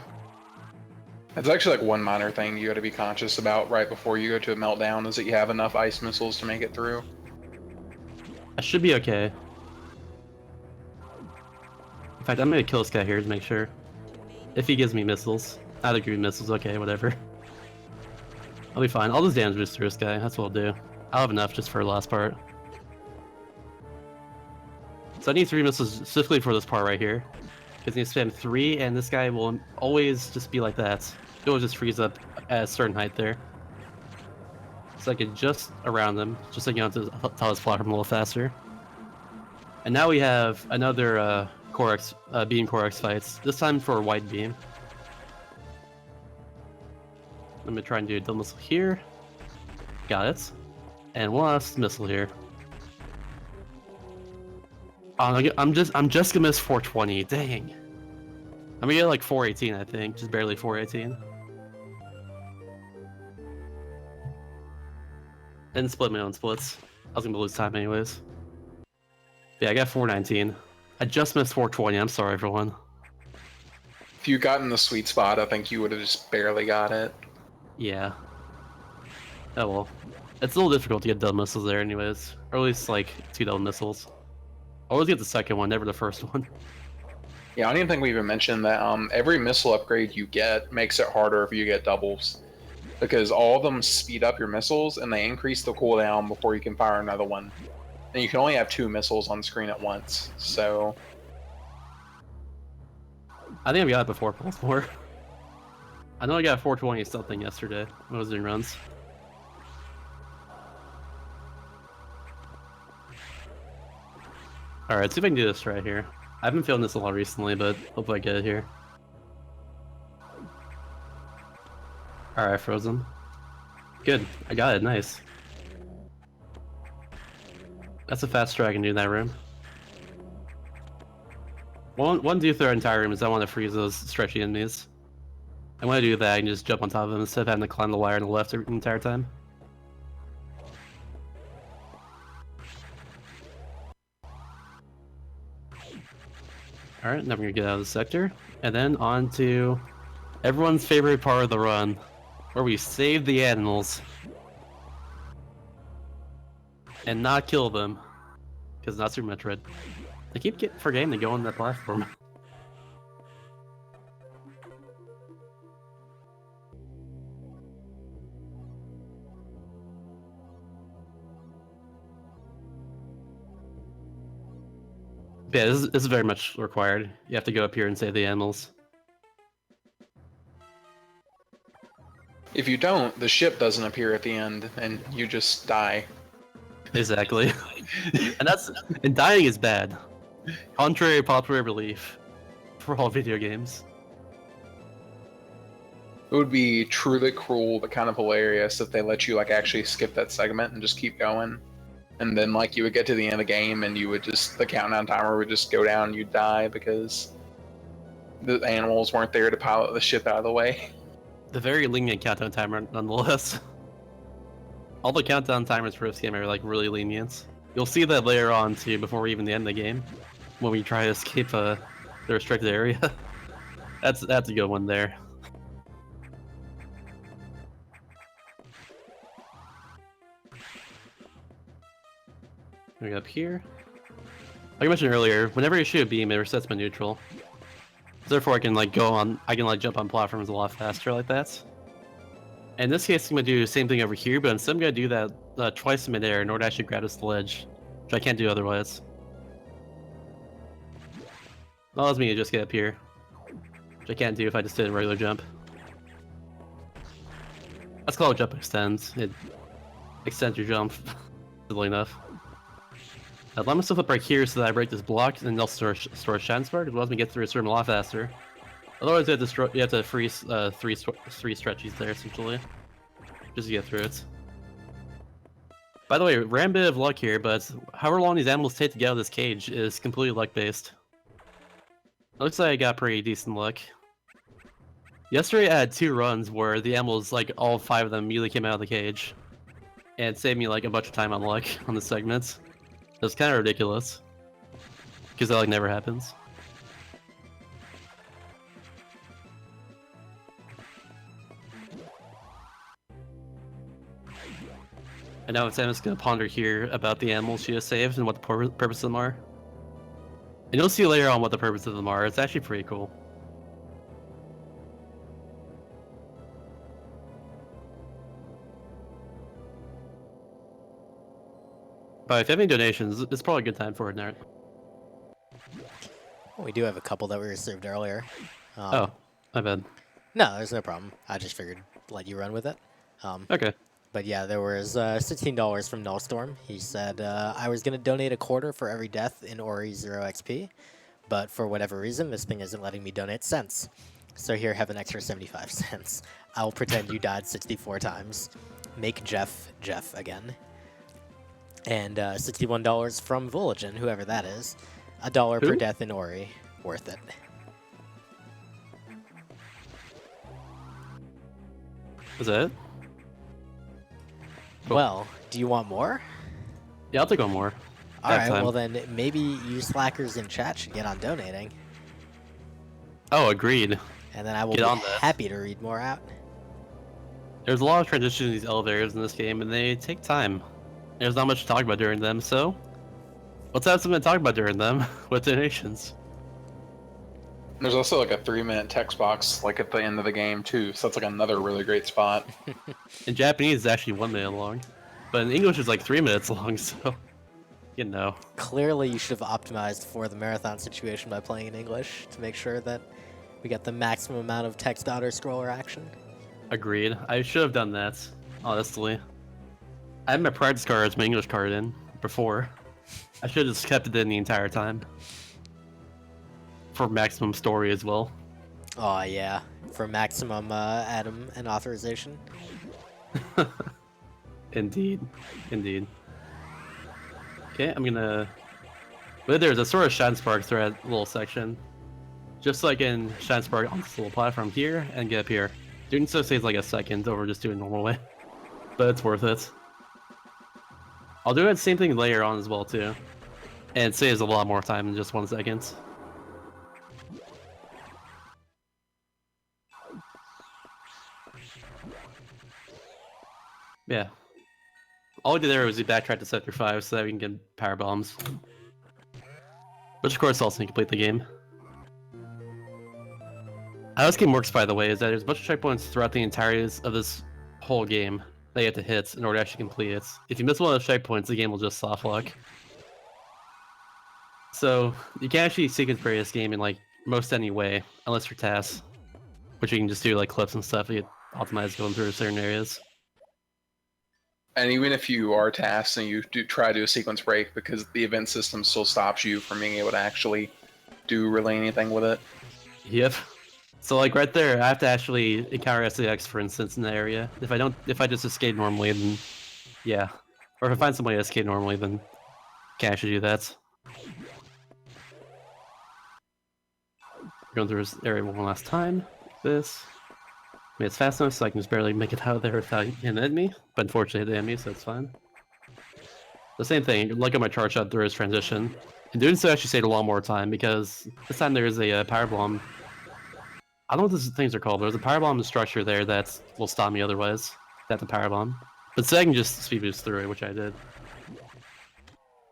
It's actually like one minor thing you got to be conscious about right before you go to a meltdown is that you have enough ice missiles to make it through. I should be okay. In fact, I'm gonna kill this guy here to make sure. If he gives me missiles. I'd agree with missiles, okay, whatever. I'll be fine. I'll just damage boost through this guy, that's what I'll do. I'll have enough just for the last part. So I need 3 missiles specifically for this part right here. Because I need to spam 3, and this guy will always just be like that. It will just freeze up at a certain height there. So I can just around them, just so you know to tell his platform a little faster. And now we have another beam Core X fights, this time for a wide beam. I'm gonna try and do a double missile here. Got it. And one last missile here. Oh, I'm just gonna miss 420. Dang. I'm gonna get like 418, I think, just barely 418. Didn't split my own splits. I was gonna lose time anyways. Yeah, I got 419. I just missed 420. I'm sorry, everyone. If you got in the sweet spot, I think you would have just barely got it. Yeah. Oh well. It's a little difficult to get double missiles there anyways. Or at least like 2 double missiles. I always get the second one, never the first one. Yeah, I don't even think we even mentioned that every missile upgrade you get makes it harder if you get doubles. Because all of them speed up your missiles and they increase the cooldown before you can fire another one. And you can only have 2 missiles on screen at once, so... I think I've got it before Pulse 4. I know I got 420 something yesterday when I was doing runs. Alright, see if I can do this right here. I haven't feeling this a lot recently, but hopefully I get it here. Alright, frozen. Good, I got it, nice. That's a fast dragon in that room. One do through our entire room is I want to freeze those stretchy enemies. And when I do that, I can just jump on top of them instead of having to climb the wire on the left the entire time. Alright, now we're gonna get out of the sector. And then on to everyone's favorite part of the run, where we save the animals. And not kill them. Because not Super Metroid. I keep forgetting to go on that platform. Yeah, this is very much required. You have to go up here and save the animals. If you don't, the ship doesn't appear at the end, and you just die. Exactly. And dying is bad. Contrary popular belief for all video games. It would be truly cruel, but kind of hilarious if they let you like actually skip that segment and just keep going. And then like you would get to the end of the game and you would just, the countdown timer would just go down and you'd die because the animals weren't there to pilot the ship out of the way. The very lenient countdown timer nonetheless. All the countdown timers for this game are like really lenient. You'll see that later on too before even the end of the game. When we try to escape the restricted area. That's a good one there. Going up here. Like I mentioned earlier, whenever you shoot a beam, it resets my neutral. Therefore, I can like jump on platforms a lot faster like that. In this case, I'm gonna do the same thing over here, but instead I'm gonna do that twice in midair in order to actually grab this ledge, which I can't do otherwise. That allows me to just get up here, which I can't do if I just did a regular jump. That's called jump extends. It extends your jump, easily enough. Let myself up right here so that I break this block and also store a shine spark. It allows me to get through this room a lot faster. Otherwise, you have to freeze three stretchies there essentially, just to get through it. By the way, random bit of luck here, but however long these animals take to get out of this cage is completely luck based. It looks like I got pretty decent luck. Yesterday I had 2 runs where the animals, like all 5 of them, immediately came out of the cage, and it saved me like a bunch of time on luck on the segments. It's kind of ridiculous, because that like never happens. And now Sam's gonna ponder here about the animals she has saved and what the purpose of them are. And you'll see later on what the purpose of them are. It's actually pretty cool. But if you have any donations, it's probably a good time for it, Nart. We do have a couple that we received earlier. Oh, my bad. No, there's no problem. I just figured let you run with it. Okay. But yeah, there was $16 from Nullstorm. He said, I was going to donate a quarter for every death in Ori 0 XP, but for whatever reason, this thing isn't letting me donate cents. So here, have an extra 75 cents. I'll pretend you died 64 times. Make Jeff again. And $61 from Voligen, whoever that is. $1 per death in Ori. Worth it. Is that it? Cool. Well, do you want more? Yeah, I'll take one more. Alright, well then maybe you slackers in chat should get on donating. Oh, agreed. And then I will be happy to read more out. There's a lot of transitions in these elevators in this game, and they take time. There's not much to talk about during them, so let's have something to talk about during them with donations. There's also like a 3-minute text box like at the end of the game too, so that's like another really great spot. In Japanese, it's actually 1 minute long, but in English, it's like 3 minutes long. So, you know. Clearly, you should have optimized for the marathon situation by playing in English to make sure that we get the maximum amount of text auto scroller action. Agreed. I should have done that, honestly. I had my practice card as my English card in before. I should have just kept it in the entire time. For maximum story as well. Oh yeah, for maximum Adam and authorization. Indeed. Indeed. Okay, I'm gonna... But there's a sort of Shine Spark thread little section. Just like in Shine Spark on this little platform here, and get up here. Doing so saves like a second over just doing normal way. But it's worth it. I'll do that same thing later on as well too. And it saves a lot more time than just 1 second. Yeah. All we did there was we backtracked to Sector 5 so that we can get power bombs. Which of course also complete the game. How this game works, by the way, is that there's a bunch of checkpoints throughout the entirety of this whole game that you have to hit in order to actually complete it. If you miss one of those checkpoints, the game will just soft lock. So you can't actually sequence break this game in like most any way, unless you're TAS, which you can just do like clips and stuff to get optimized going through certain areas. And even if you are tasked and you do try to do a sequence break, because the event system still stops you from being able to actually do really anything with it. Yep. So like right there, I have to actually encounter SAX, for instance, in the area. If I just escape normally, then yeah. Or if I find some way to escape normally, then can't actually do that. Going through this area one last time. Like this. I mean, it's fast enough so I can just barely make it out of there without hitting an enemy, but unfortunately hit the enemy, so it's fine. The same thing, like on my charge shot, there is transition. And doing so actually saved a lot more time, because this time there is a power bomb. I don't know what these things are called, but there's a power bomb structure there that will stop me otherwise. That's a power bomb. But so I can just speed boost through it, which I did.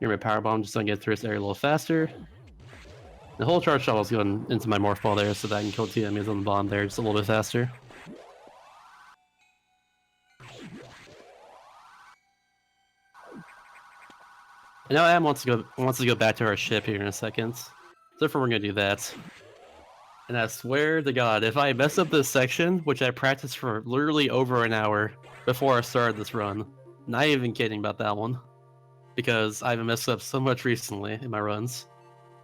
Here's my power bomb, just so I can get through this area a little faster. The whole charge shot was going into my morph ball there, so that I can kill 2 enemies on the bottom there just a little bit faster. And now Adam wants to go back to our ship here in a second. So therefore we're gonna do that. And I swear to God, if I mess up this section, which I practiced for literally over an hour before I started this run, not even kidding about that one, because I've messed up so much recently in my runs.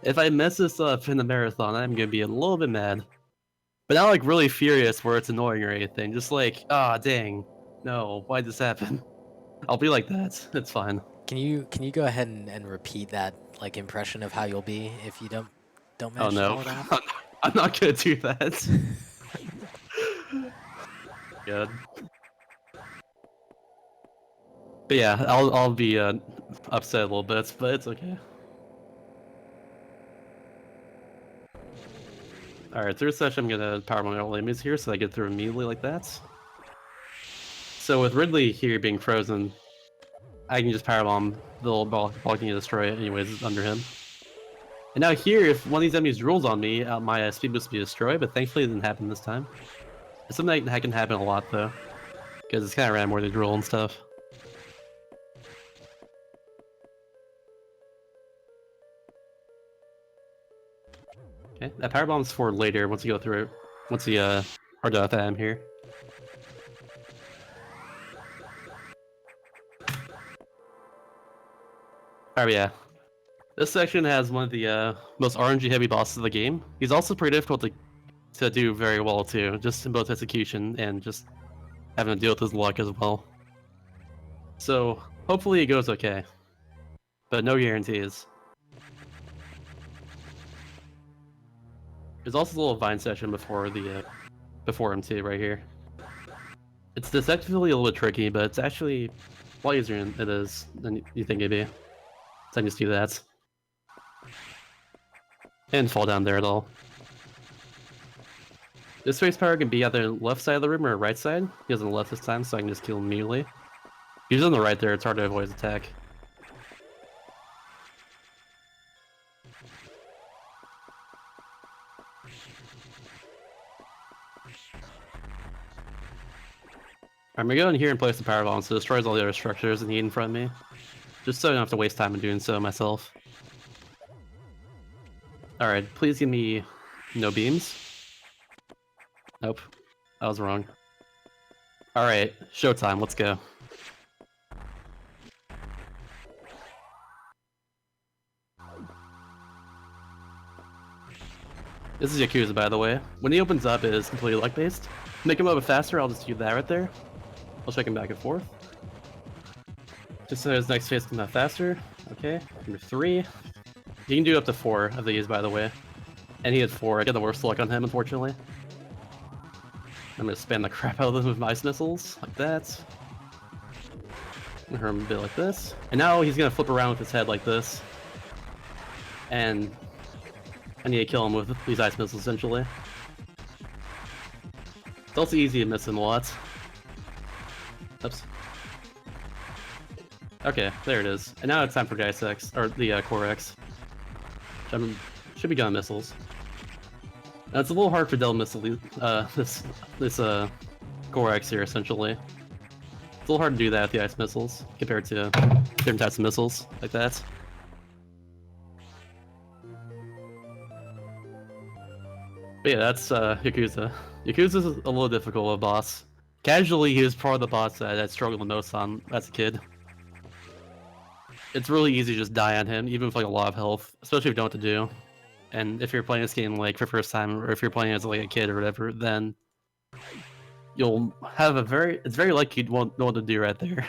If I mess this up in the marathon, I'm gonna be a little bit mad. But not like really furious where it's annoying or anything, just like, ah, dang, no, why'd this happen? I'll be like that, it's fine. Can you go ahead and repeat that like impression of how you'll be if you don't Oh manage to no, pull it off? I'm not gonna do that. Good. But yeah, I'll be upset a little bit, but it's okay. Alright, through session I'm gonna power my all enemies here so I get through immediately like that. So with Ridley here being frozen, I can just powerbomb the little ball can destroy it anyways under him. And now here, if one of these enemies drools on me, my speed boost will be destroyed, but thankfully it didn't happen this time. It's something that can happen a lot though, because it's kind of random where they drool and stuff. Okay, that power bomb's for later once you go through it. Once you are done with that, I'm here. Oh yeah. This section has one of the most RNG heavy bosses of the game. He's also pretty difficult to do very well too, just in both execution and just having to deal with his luck as well. So hopefully it goes okay, but no guarantees. There's also a little vine section before him too, right here. It's deceptively a little bit tricky, but it's actually a lot easier than it is than you think it'd be. So I can just do that. And fall down there at all. This face power can be either left side of the room or right side. He was on the left this time, so I can just kill him immediately. If he's on the right there, it's hard to avoid his attack. I'm gonna go in here and place the power bomb so it destroys all the other structures and heat in front of me. Just so I don't have to waste time in doing so myself. Alright, please give me no beams. Nope. I was wrong. Alright, showtime, let's go. This is Yakuza, by the way. When he opens up, it is completely luck-based. To make him a little bit faster, I'll just do that right there. I'll check him back and forth. Just so his next phase comes out faster. Okay, number 3. You can do up to 4 of these, by the way. And he had 4. I got the worst luck on him, unfortunately. I'm gonna spam the crap out of them with my ice missiles, like that. I'm gonna hurt him a bit like this. And now he's gonna flip around with his head like this. And I need to kill him with these ice missiles, essentially. It's also easy to miss him a lot. Oops. Okay, there it is. And now it's time for Geist X, or the Core X. Which should be gun missiles. Now it's a little hard for Del Missile, this Core X here, essentially. It's a little hard to do that with the ice missiles, compared to different types of missiles, like that. But yeah, that's Yakuza. Yakuza's a little difficult of a boss. Casually, he was probably the boss that I struggled the most on as a kid. It's really easy to just die on him, even with like a lot of health, especially if you don't know what to do. And if you're playing this game like for the first time, or if you're playing as like a kid or whatever, then you'll have it's very likely you won't know what to do right there.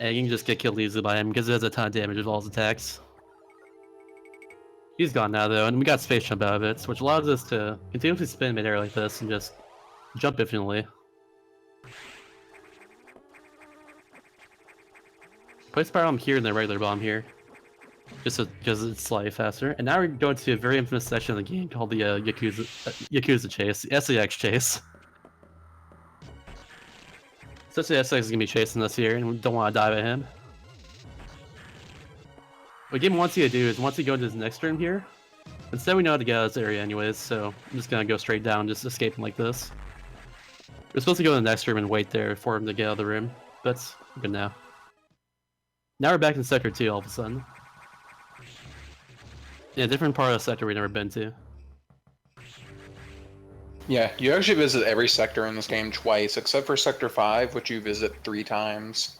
And you can just get killed easily by him because it does a ton of damage with all his attacks. He's gone now though, and we got space jump out of it, which allows us to continuously spin midair like this and just jump infinitely. Place power bomb here and the regular bomb here, just because it's slightly faster. And now we're going to a very infamous section of the game called the Yakuza chase, the SEX chase. Essentially, SEX is gonna be chasing us here, and we don't want to dive at him. What game wants you to do is once you go into this next room here, instead we know how to get out of this area anyways, so I'm just gonna go straight down, just escaping like this. We're supposed to go in the next room and wait there for him to get out of the room, but we're good now. Now we're back in Sector 2 all of a sudden. Yeah, different part of the sector we've never been to. Yeah, you actually visit every sector in this game twice, except for Sector 5, which you visit 3 times.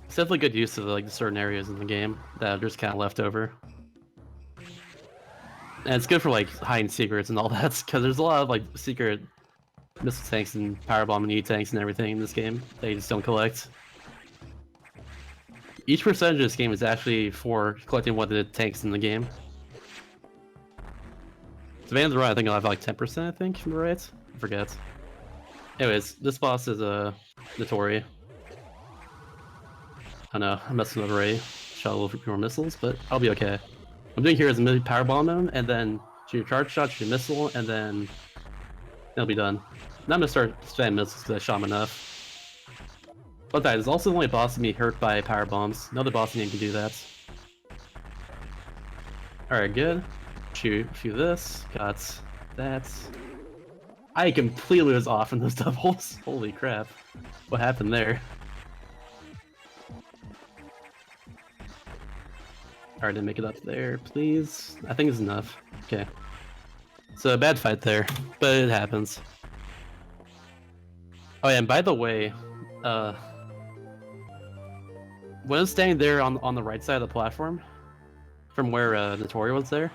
It's definitely good use of like certain areas in the game that are just kind of left over. And it's good for like hiding secrets and all that, because there's a lot of like secret missile tanks and power bomb and E-tanks and everything in this game that you just don't collect. Each percentage of this game is actually for collecting one of the tanks in the game. So Van's right, I think I'll have like 10%, I think, from the right? I forget. Anyways, this boss is Notori. I know, I'm messing with Ray. Shot a little few more missiles, but I'll be okay. What I'm doing here is a power bomb him, and then shoot your charge shot, shoot your missile, and then it'll be done. Now I'm gonna start spamming missiles because I shot him enough. But that is also the only boss to be hurt by power bombs. No other boss in the game can do that. Alright, good. Shoot this. Got that. I completely was off in those doubles. Holy crap. What happened there? Alright, didn't make it up there, please. I think it's enough. Okay. So, a bad fight there, but it happens. Oh yeah, and by the way, when I was standing there on the right side of the platform, from where Notori was there,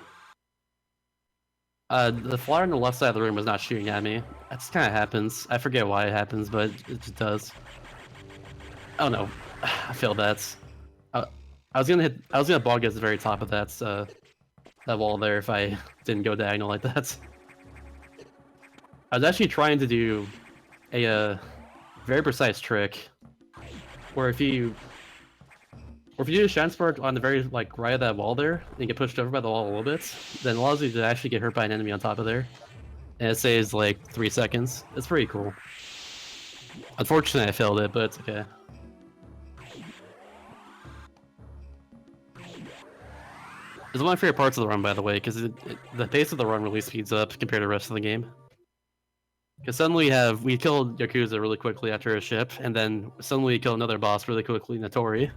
the flyer on the left side of the room was not shooting at me. That just kind of happens. I forget why it happens, but it just does. Oh no, I failed that. I was gonna bog at the very top of that wall there if I didn't go diagonal like that. I was actually trying to do a very precise trick, where if you do a shine spark on the very like right of that wall there, and you get pushed over by the wall a little bit, then it allows you to actually get hurt by an enemy on top of there, and it saves like 3 seconds. It's pretty cool. Unfortunately, I failed it, but it's okay. It's one of my favorite parts of the run, by the way, because the pace of the run really speeds up compared to the rest of the game. Because suddenly we killed Yakuza really quickly after a ship, and then suddenly we kill another boss really quickly, Notori.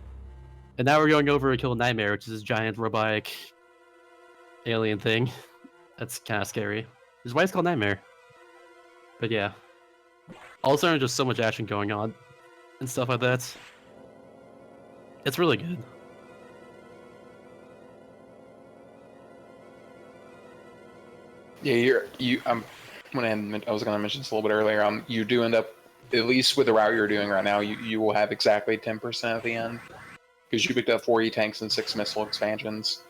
And now we're going over to kill Nightmare, which is this giant robotic alien thing. That's kind of scary. Which is why it's called Nightmare. But yeah. All of a sudden, just so much action going on and stuff like that. It's really good. Yeah, I was gonna mention this a little bit earlier. You do end up, at least with the route you're doing right now, you will have exactly 10% at the end, because you picked up 4 E-tanks and 6 missile expansions.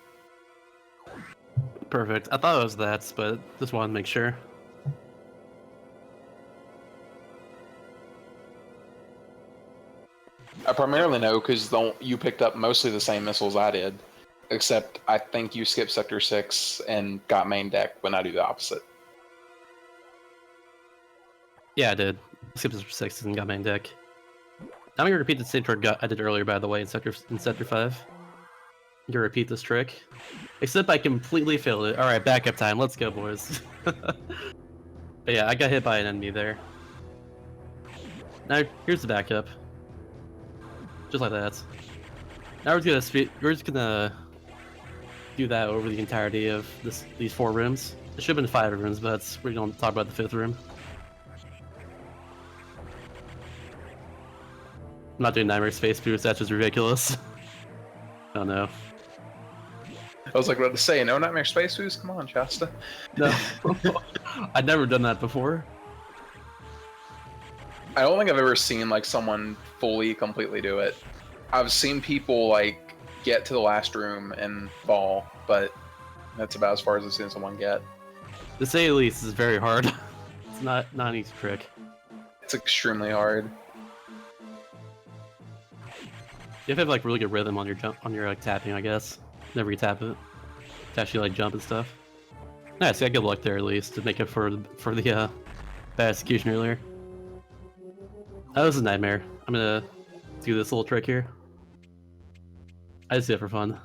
Perfect. I thought it was that, but just wanted to make sure. I primarily know because you picked up mostly the same missiles I did, except I think you skipped Sector 6 and got main deck when I do the opposite. Yeah, I did. Skipped Sector 6 and got main deck. I'm gonna repeat the same trick I did earlier, by the way, in Sector 5. I'm gonna repeat this trick. Except I completely failed it. Alright, backup time. Let's go, boys. But yeah, I got hit by an enemy there. Now, here's the backup. Just like that. Now we're just gonna do that over the entirety of these 4 rooms. It should have been 5 rooms, but we're gonna talk about the 5th room. I'm not doing Nightmare Space Boost, that's just ridiculous. Oh no. I was like about to say, no Nightmare Space Boost? Come on, Shasta. No. I'd never done that before. I don't think I've ever seen like someone completely do it. I've seen people like get to the last room and fall, but that's about as far as I've seen someone get. To say the least, is very hard. It's not an easy trick. It's extremely hard. You have to have like really good rhythm on your like tapping, I guess. Whenever you tap it, to actually like jump and stuff. Nice, yeah, good luck there at least to make up for the bad execution earlier. Oh, this is a nightmare. I'm gonna do this little trick here. I just do it for fun.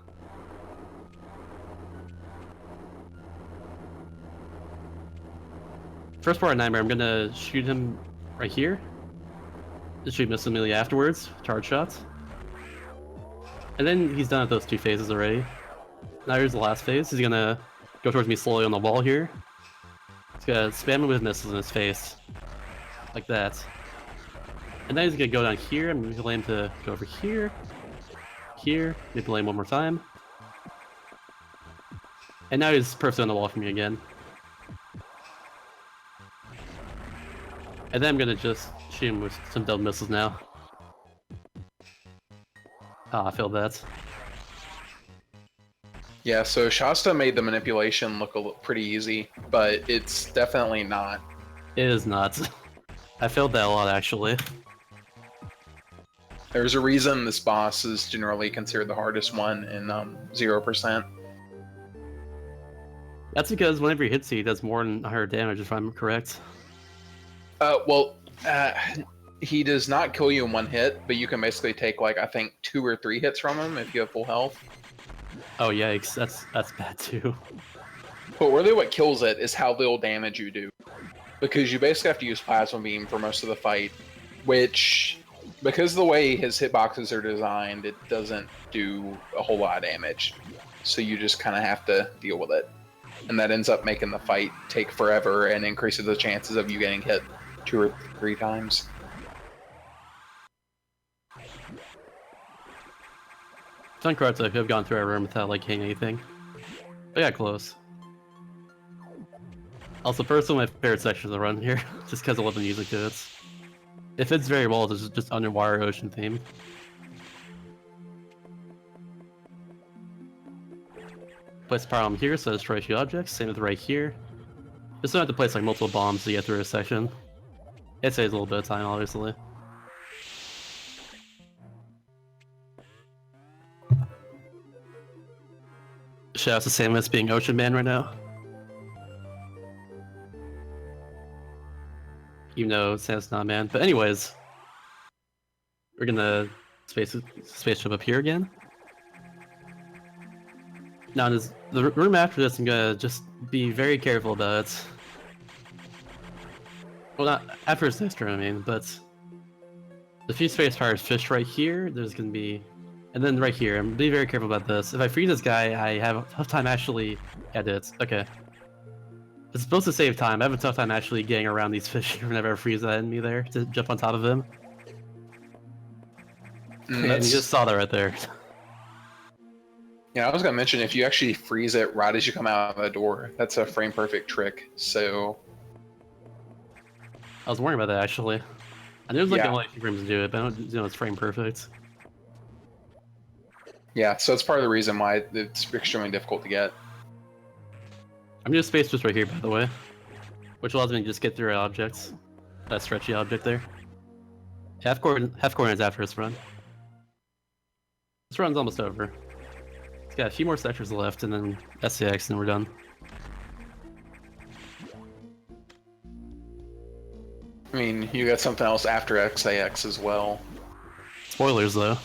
First part of Nightmare, I'm gonna shoot him right here. Just shoot miss immediately afterwards, charge shots. And then he's done at those 2 phases already. Now here's the last phase. He's gonna go towards me slowly on the wall here. He's gonna spam me with missiles in his face. Like that. And then he's gonna go down here, and manipulate him to go over here. Here, manipulate him one more time. And now he's perfectly on the wall for me again. And then I'm gonna just shoot him with some double missiles now. Ah, I failed that. Yeah, so Shasta made the manipulation look pretty easy, but it's definitely not. It is not. I failed that a lot, actually. There's a reason this boss is generally considered the hardest one in 0%. That's because whenever he hits you, he does more than 100 damage, if I'm correct. He does not kill you in 1 hit, but you can basically take, like, I think 2 or 3 hits from him if you have full health. Oh yikes, that's bad too. But really what kills it is how little damage you do. Because you basically have to use Plasma Beam for most of the fight, which, because of the way his hitboxes are designed, it doesn't do a whole lot of damage. So you just kind of have to deal with it. And that ends up making the fight take forever and increases the chances of you getting hit 2 or 3 times. It's incorrect that I could have gone through our room without like hitting anything. But I got close. Also, personally, my favorite section of the run here, just because I love the music to it. It fits very well to just underwater ocean theme. Place problem here, so destroy a few objects. Same with right here. Just don't have to place like multiple bombs to get through a section. It saves a little bit of time, obviously. Shout out to Samus being Ocean Man right now. You know Samus not man. But anyways, we're gonna spaceship up here again. Now the room after this, I'm gonna just be very careful about it. Well, not after this next room, I mean, but the few space fires fish right here. There's gonna be. And then right here, I'm gonna be very careful about this. If I freeze this guy, I have a tough time actually. Yeah, I did. Okay. It's supposed to save time. I have a tough time actually getting around these fish whenever I freeze that enemy there to jump on top of him. And you just saw that right there. Yeah, I was gonna mention if you actually freeze it right as you come out of the door, that's a frame perfect trick. So I was worrying about that actually. I knew it was like only a few frames to do it, but I don't know it's frame perfect. Yeah, so it's part of the reason why it's extremely difficult to get. I'm gonna space just right here, by the way, which allows me to just get through objects. That stretchy object there. Half coordinates after this run. This run's almost over. It's got a few more sectors left, and then SCX, and we're done. I mean, you got something else after XAX as well. Spoilers, though.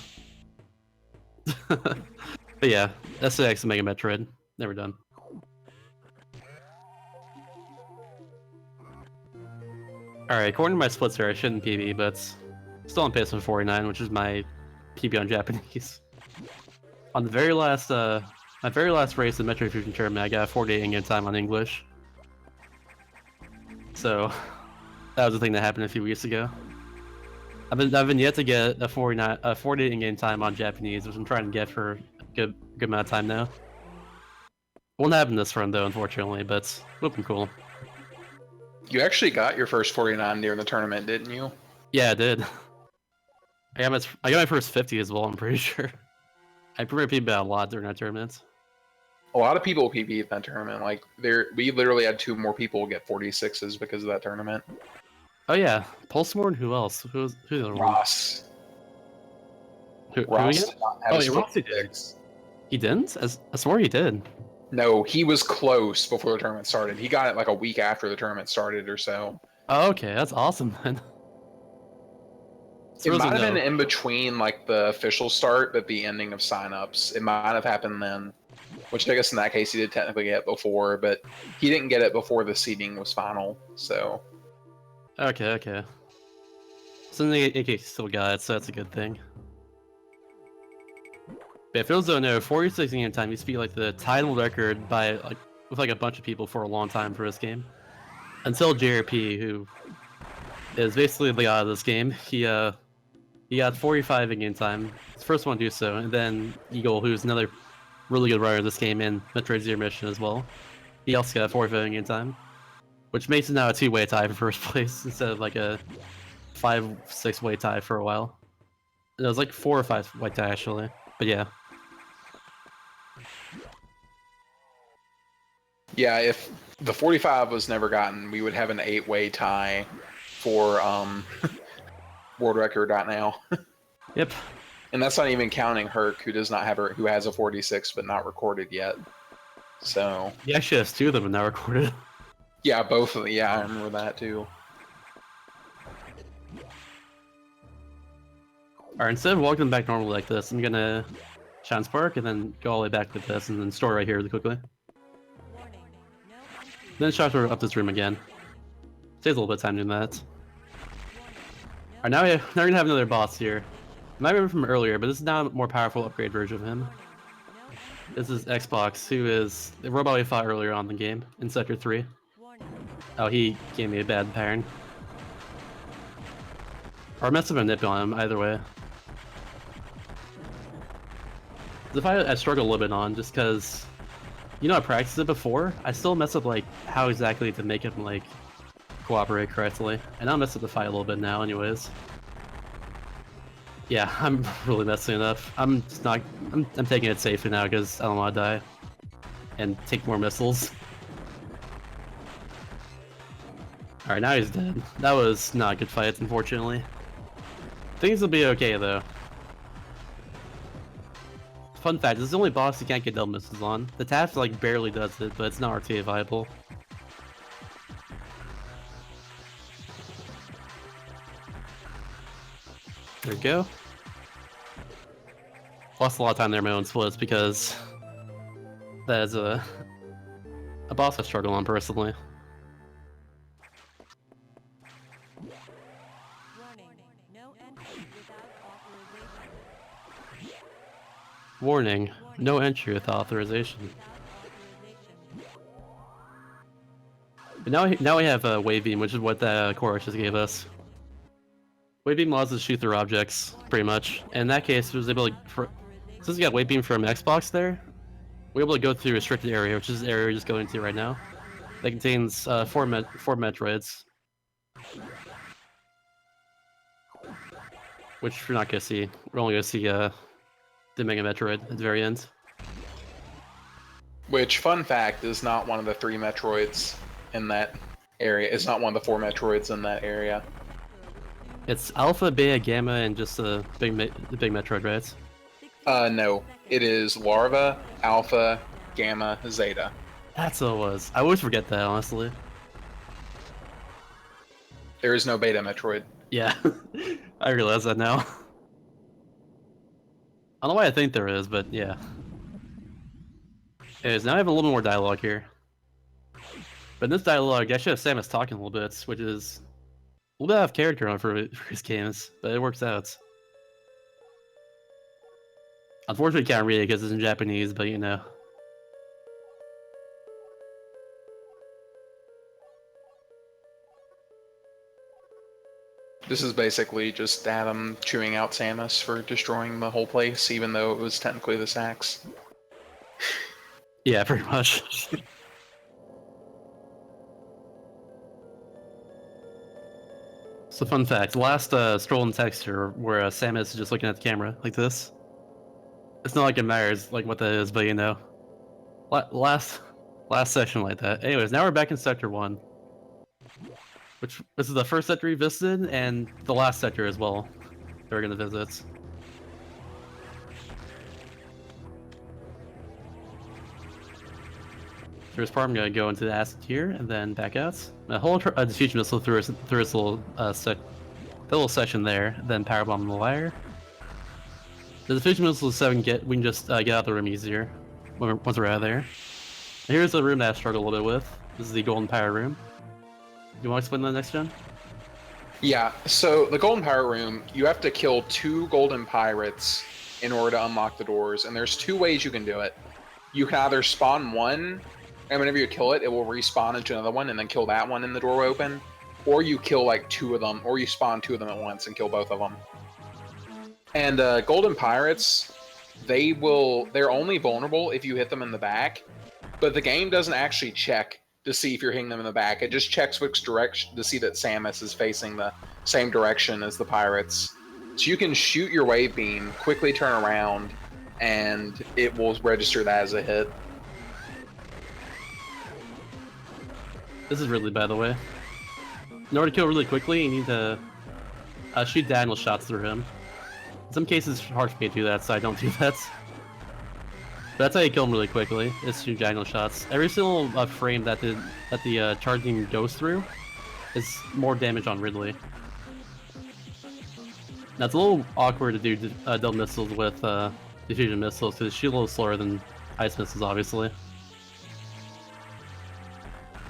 But yeah, SCX and Mega Metroid. Never done. Alright, according to my splits here, I shouldn't PB, but still on pace for 49, which is my PB on Japanese. On the very last, my very last race in Metroid Fusion Tournament, I got a 48 in-game time on English. So that was the thing that happened a few weeks ago. I've been yet to get a 40 in-game time on Japanese, which I'm trying to get for a good amount of time now. Won't happen this run though, unfortunately, but it's looking cool. You actually got your first 49 during the tournament, didn't you? Yeah, I did. I got my first 50 as well, I'm pretty sure. I pretty PB'd a lot during that tournament. A lot of people PB'd that tournament. Like we literally had 2 more people get 46s because of that tournament. Oh yeah, Pulsemore and who else? Who's the other one? Ross. Who Ross again? did not have Oh, his yeah, Ross he did. 46. He didn't? I swore he did. No, he was close before the tournament started. He got it like a week after the tournament started or so. Oh, okay, that's awesome then. It might have been in between like the official start but the ending of signups. It might have happened then. Which I guess in that case he did technically get it before, but he didn't get it before the seeding was final, so. Okay. So he still got it, so that's a good thing. But if those don't know, 46 in time used to be like the title record by with like a bunch of people for a long time for this game. Until JRP, who is basically the god of this game, he got 45 in game time. His first one to do so, and then Eagle, who's another really good runner of this game in Metroid Zero Mission as well. He also got 45 in game time, which makes it now a 2-way tie for first place instead of like a 5-6 way tie for a while. It was like 4 or 5 way tie actually, but yeah. Yeah, if the 45 was never gotten, we would have an 8-way tie for world record right now. Yep. And that's not even counting Herc, who does not have who has a 46 but not recorded yet. So He actually has 2 of them and now recorded. yeah, both of them. Yeah, I remember that too. Alright, instead of walking back normally like this, I'm gonna Shine Spark and then go all the way back with this and then store right here really quickly. Then shot her up this room again. Saves a little bit of time doing that. Alright, now we're gonna have another boss here. I might remember from earlier, but this is now a more powerful upgrade version of him. This is Xbox, who is the robot we fought earlier on in the game, in Sector 3. Oh, he gave me a bad pattern. Or I must have a nip on him, either way. The fight I struggle a little bit on, just because, you know, I practiced it before. I still mess up, like, how exactly to make him, like, cooperate correctly. And I'll mess up the fight a little bit now, anyways. Yeah, I'm really messing it up. I'm taking it safe for now, because I don't want to die. And take more missiles. Alright, now he's dead. That was not a good fight, unfortunately. Things will be okay, though. Fun fact, this is the only boss you can't get double missiles on. The TAF, like, barely does it, but it's not RTA viable. There we go. Lost a lot of time there in my own splits because that is a boss I struggle on personally. Warning, no entry with authorization. But now we have a wave beam, which is what the chorus just gave us. Wave beam allows us to shoot through objects, pretty much. And in that case, it was able to, since we got wave beam from Xbox there, we're able to go through a restricted area, which is the area we're just going to right now. That contains 4 Metroids. Which we're not going to see. We're only going to see the Mega Metroid at the very end. Which, fun fact, is not one of the 3 Metroids in that area. It's not one of the 4 Metroids in that area. It's Alpha, Beta, Gamma, and just the big Metroid, right? No. It is Larva, Alpha, Gamma, Zeta. That's what it was. I always forget that, honestly. There is no Beta Metroid. Yeah, I realize that now. I don't know why I think there is, but yeah. Anyways, now I have a little more dialogue here. But in this dialogue, I should have Samus talking a little bit, which is a little bit out of character on for his games, but it works out. Unfortunately, can't read it because it's in Japanese, but you know. This is basically just Adam chewing out Samus for destroying the whole place, even though it was technically the Sax. Yeah, pretty much. So fun fact, last stroll in texture where Samus is just looking at the camera like this. It's not like it matters like what that is, but you know. Last session like that. Anyways, now we're back in Sector 1. Which, this is the first sector we visited, and the last sector as well that we're gonna visit. First part, I'm gonna go into the acid here, and then back out. A whole diffusion missile through its little, little section there, then power bomb the wire. The diffusion missile is 7 we can just get out of the room easier once we're out of there. Here's the room that I struggled a little bit with. This is the golden power room. You want to explain the next gen? Yeah, so the Golden Pirate Room, you have to kill 2 golden pirates in order to unlock the doors, and there's 2 ways you can do it. You can either spawn one, and whenever you kill it, it will respawn into another one, and then kill that one and the door will open. Or you kill like 2 of them, or you spawn 2 of them at once and kill both of them. And golden pirates, they're only vulnerable if you hit them in the back, but the game doesn't actually check to see if you're hitting them in the back. It just checks which direction to see that Samus is facing the same direction as the pirates. So you can shoot your wave beam, quickly turn around, and it will register that as a hit. This is Ridley, by the way. In order to kill really quickly, you need to shoot diagonal shots through him. In some cases, it's hard for me to do that, so I don't do that. But that's how you kill him really quickly, is shoot diagonal shots. Every single frame that the charging goes through is more damage on Ridley. Now it's a little awkward to do double missiles with diffusion missiles, because she's a little slower than ice missiles, obviously.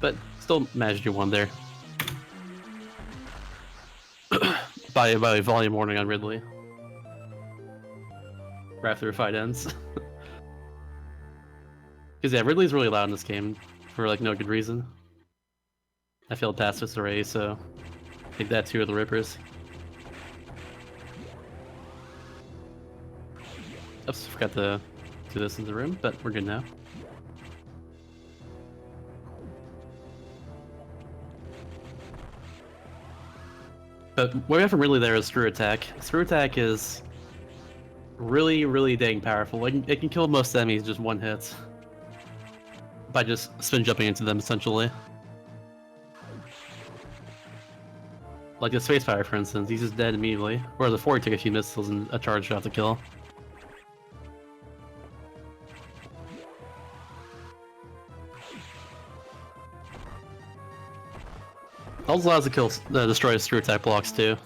But still managed to do one there. by volume warning on Ridley. Right after the fight ends. Because yeah, Ridley's really loud in this game, for like no good reason. I failed pacifist array, so take that 2 of the Rippers. Oops, forgot to do this in the room, but we're good now. But what we have from Ridley there is Screw Attack. Screw Attack is really, really dang powerful. It can kill most enemies just 1 hit. By just spin jumping into them, essentially. Like the Space Fire, for instance, he's just dead immediately. Whereas before he took a few missiles and a charge shot to kill. Also allows to kill, destroy Screw Attack blocks too.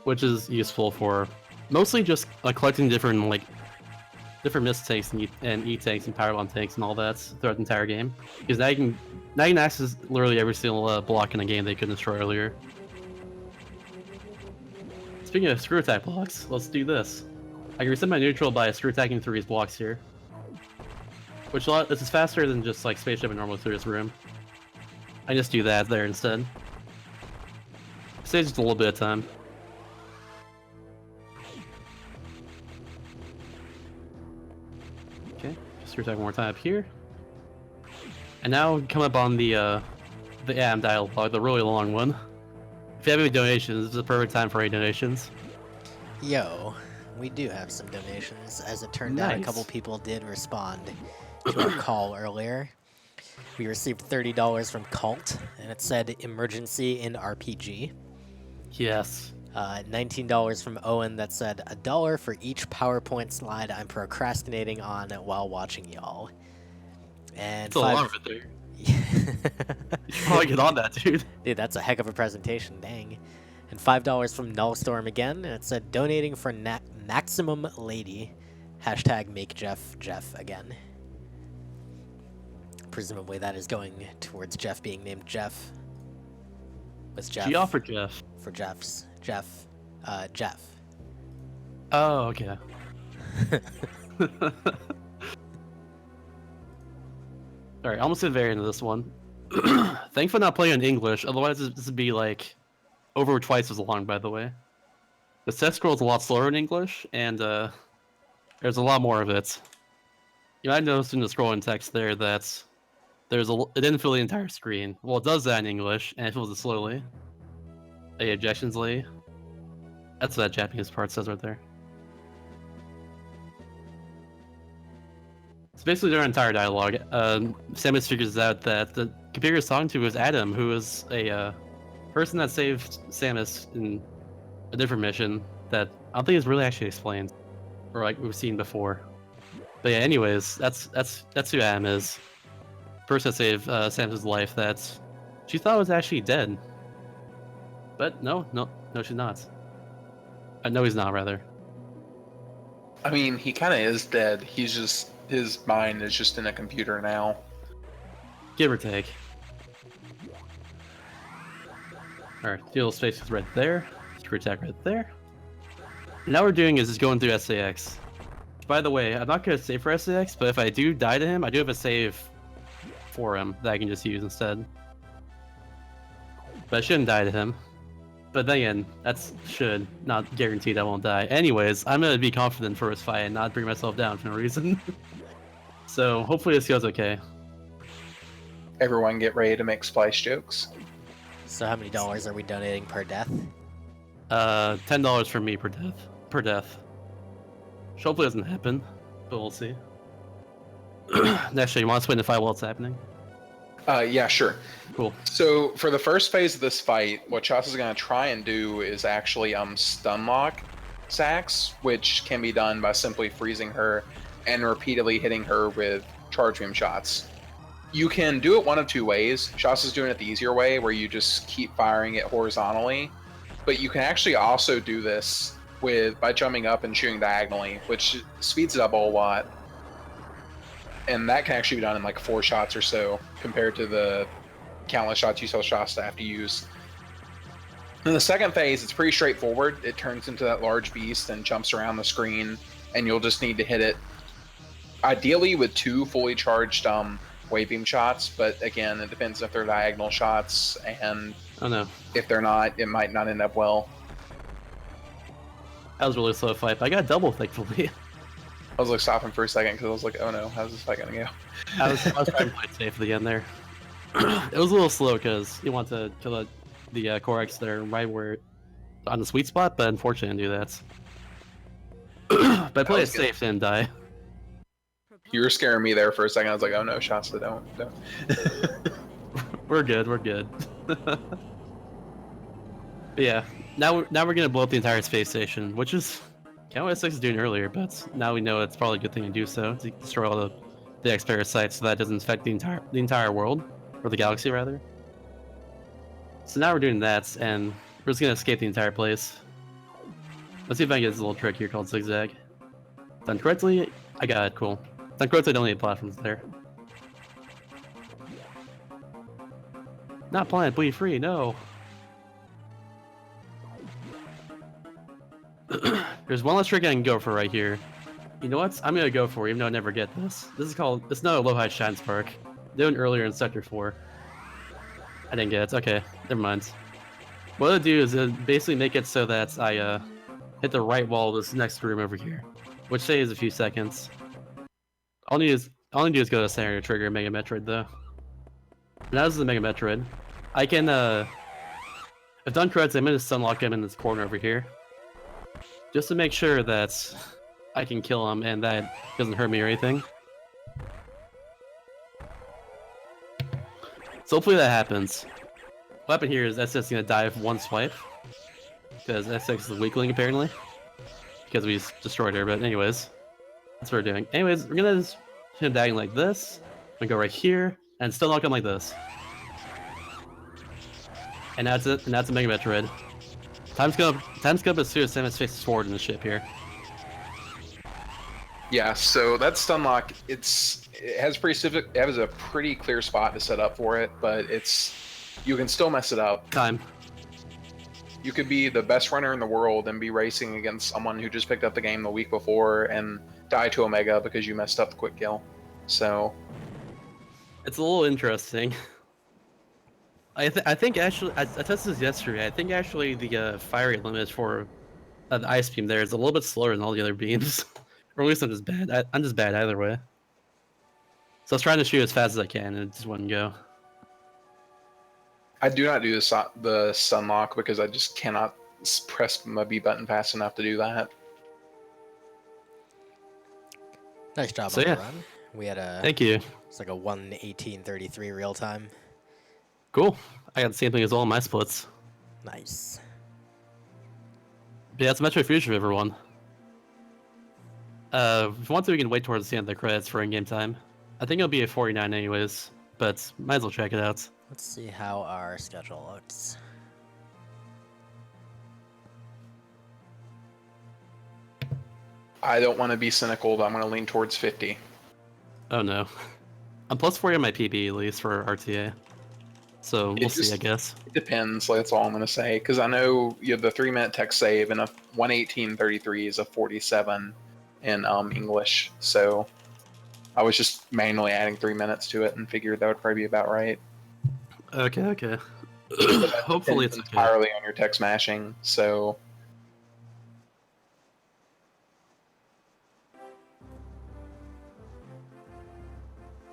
Which is useful for mostly just collecting different mist tanks and E tanks and power bomb tanks and all that throughout the entire game. Because now you can access literally every single block in the game they couldn't destroy earlier. Speaking of screw attack blocks, let's do this. I can reset my neutral by screw attacking through these blocks here. Which this is faster than just like space jumping normally through this room. I just do that there instead. Saves just a little bit of time. Okay, just attack one more time up here. And now come up on the AM dialogue, the really long one. If you have any donations, this is a perfect time for any donations. Yo, we do have some donations. As it turned out, a Nice. couple people did respond to our call earlier. We received $30 from Cult, and it said emergency in RPG. Yes. $19 from Owen that said $1 for each PowerPoint slide I'm procrastinating on while watching y'all. And It's a lot of it there. You should probably get on that, dude. Dude, that's a heck of a presentation, dang. And $5 from Nullstorm again, and it said donating for Maximum Lady. Hashtag make Jeff again. Presumably that is going towards Jeff being named Jeff. Was Jeff? She offered Jeff. For Jeff. Oh, okay. Alright, almost get very into this one. Thankful not playing in English, otherwise this would be like over twice as long, by the way. The set scroll is a lot slower in English, and there's a lot more of it. You might notice in the scrolling text there that it didn't fill the entire screen. Well, it does that in English, and it fills it slowly. A objectionsley. That's what that Japanese part says right there. It's basically their entire dialogue. Samus figures out that the computer he's talking to was Adam, who was a person that saved Samus in a different mission that I don't think is really actually explained, or like we've seen before. But yeah, anyways, that's who Adam is. Person that saved Samus' life that she thought was actually dead. But no, she's not. No, he's not, rather. I mean, he kind of is dead. He's just, his mind is just in a computer now. Give or take. Alright, deal space is right there. Screw attack right there. And now what we're doing is just going through SAX. By the way, I'm not going to save for SAX, but if I do die to him, I do have a save for him that I can just use instead. But I shouldn't die to him. But then again, that's should, not guaranteed I won't die. Anyways, I'm going to be confident for this fight and not bring myself down for no reason. So hopefully this goes okay. Everyone get ready to make splice jokes. So how many dollars are we donating per death? $10 for me per death. Which hopefully doesn't happen, but we'll see. Next, you want to spin the fight while it's happening? Yeah, sure. Cool. So for the first phase of this fight, what Shasa's going to try and do is actually stun lock Sax, which can be done by simply freezing her and repeatedly hitting her with charge beam shots. You can do it one of two ways. Shasa's doing it the easier way, where you just keep firing it horizontally, but you can actually also do this by jumping up and shooting diagonally, which speeds it up a whole lot. And that can actually be done in like 4 shots or so, compared to the countless shots you saw Shasta have to use. In the second phase, it's pretty straightforward. It turns into that large beast and jumps around the screen, and you'll just need to hit it, ideally with 2 fully charged wave beam shots, but again, it depends if they're diagonal shots, and Oh no. if they're not, it might not end up well. That was a really slow fight, but I got double, thankfully. I was like stopping for a second because I was like, oh no, how's this fight gonna go? I was trying to play it safe at the end there. It was a little slow because you want to kill the Corex there right where on the sweet spot, but unfortunately I didn't do that. But I played it safe, didn't die. You were scaring me there for a second. I was like, oh no, Shasta, don't. We're good, we're good. But yeah, now we're gonna blow up the entire space station, which is kind of what S6 was doing earlier, but now we know it's probably a good thing to do so, to destroy all the X-parasites so that doesn't affect the entire world, or the galaxy rather. So now we're doing that, and we're just gonna escape the entire place. Let's see if I can get this little trick here called zigzag. Done correctly, I got it, cool. Done correctly, don't need platforms there. Not planet bleed free, no. There's one less trick I can go for right here. You know what? I'm gonna go for it, even though I never get this. It's not a low height shine spark. Doing earlier in Sector 4. I didn't get it. Okay, never mind. What I'll do is basically make it so that I hit the right wall of this next room over here, which saves a few seconds. All I need to do is go to center to trigger Mega Metroid though. Now this is the Mega Metroid. I can if done correctly, I'm gonna stun lock him in this corner over here, just to make sure that I can kill him and that doesn't hurt me or anything. So hopefully that happens. What happened here is S6 gonna die with one swipe, because S6 is a weakling apparently, because we destroyed her. But anyways, that's what we're doing. Anyways, we're gonna just hit him diagonally like this, and go right here, and still knock him like this. And that's it. And that's a Mega Metroid. Time skip as soon as Samus faces forward in the ship here. Yeah, so that stun lock, it has a pretty clear spot to set up for it, but you can still mess it up. Time. You could be the best runner in the world and be racing against someone who just picked up the game the week before and die to Omega because you messed up the quick kill. So it's a little interesting. I think actually I tested this yesterday. I think actually the fire rate limit for the ice beam there is a little bit slower than all the other beams, or at least I'm just bad. I'm just bad either way. So I was trying to shoot as fast as I can, and it just wouldn't go. I do not do the sunlock because I just cannot press my B button fast enough to do that. Nice job So on yeah. the run. We had a Thank you. it's like a 1:18:33 real time. Cool. I got the same thing as all my splits. Nice. But yeah, it's Metroid Future, everyone. If you want to, we can wait towards the end of the credits for in-game time. I think it'll be a 49 anyways, but might as well check it out. Let's see how our schedule looks. I don't want to be cynical, but I'm going to lean towards 50. Oh no. I'm plus 40 on my PB at least for RTA. So we'll see, I guess. It depends. Like, that's all I'm going to say. Because I know you have the 3-minute text save, and a 1:18:33 is a 47 in English. So I was just manually adding 3 minutes to it and figured that would probably be about right. Okay, okay. Hopefully it's okay. entirely on your text mashing. So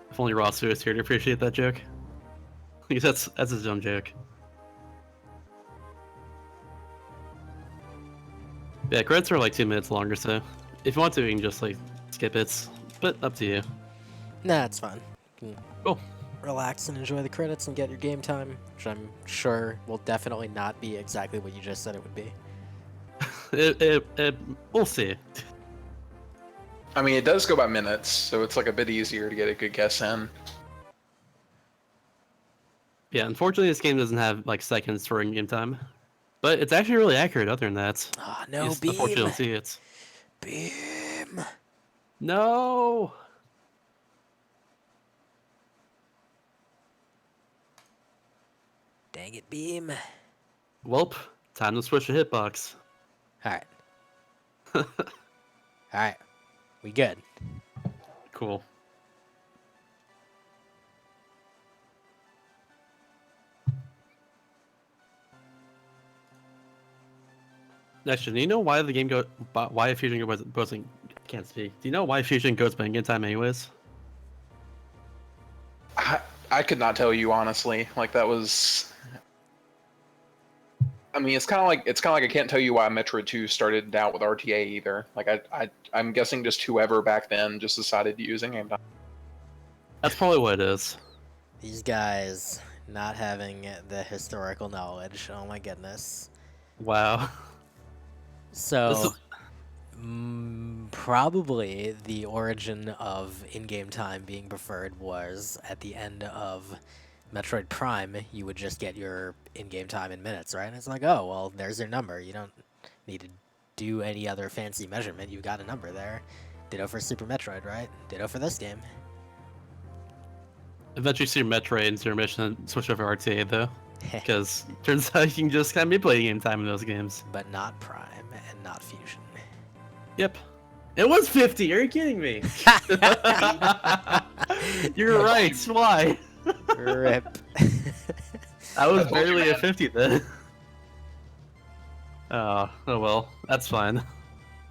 If only Ross was here to appreciate that joke. Because that's his own joke. Yeah, credits are like 2 minutes longer, so if you want to, you can just like skip it. But up to you. Nah, it's fine. You can Cool. relax and enjoy the credits and get your game time, which I'm sure will definitely not be exactly what you just said it would be. We'll see. I mean, it does go by minutes, so it's like a bit easier to get a good guess in. Yeah, unfortunately, this game doesn't have like seconds for in-game time, but it's actually really accurate. Other than that, Ah, no it's beam. unfortunate to see it. Beam. No. Dang it, beam. Welp, time to switch to hitbox. All right. All right. We good. Cool. Actually, do you know why the game why Fusion goes in, can't speak. Do you know why Fusion goes by in-game time anyways? I could not tell you honestly. Like, that was. I mean, it's kind of like I can't tell you why Metroid 2 started out with RTA either. Like, I'm guessing just whoever back then just decided to use in-game time. That's probably what it is. These guys not having the historical knowledge. Oh my goodness. Wow. So, probably the origin of in-game time being preferred was at the end of Metroid Prime. You would just get your in-game time in minutes, right? And it's like, oh, well, there's your number. You don't need to do any other fancy measurement. You've got a number there. Ditto for Super Metroid, right? Ditto for this game. Eventually, see Metroid and Zero Mission and switch over RTA though, because turns out you can just kind of be playing game time in those games. But not Prime and not Fusion. Yep. It was 50. Are you kidding me? You're right. Why? Rip. I was barely at 50 then. Oh well, that's fine.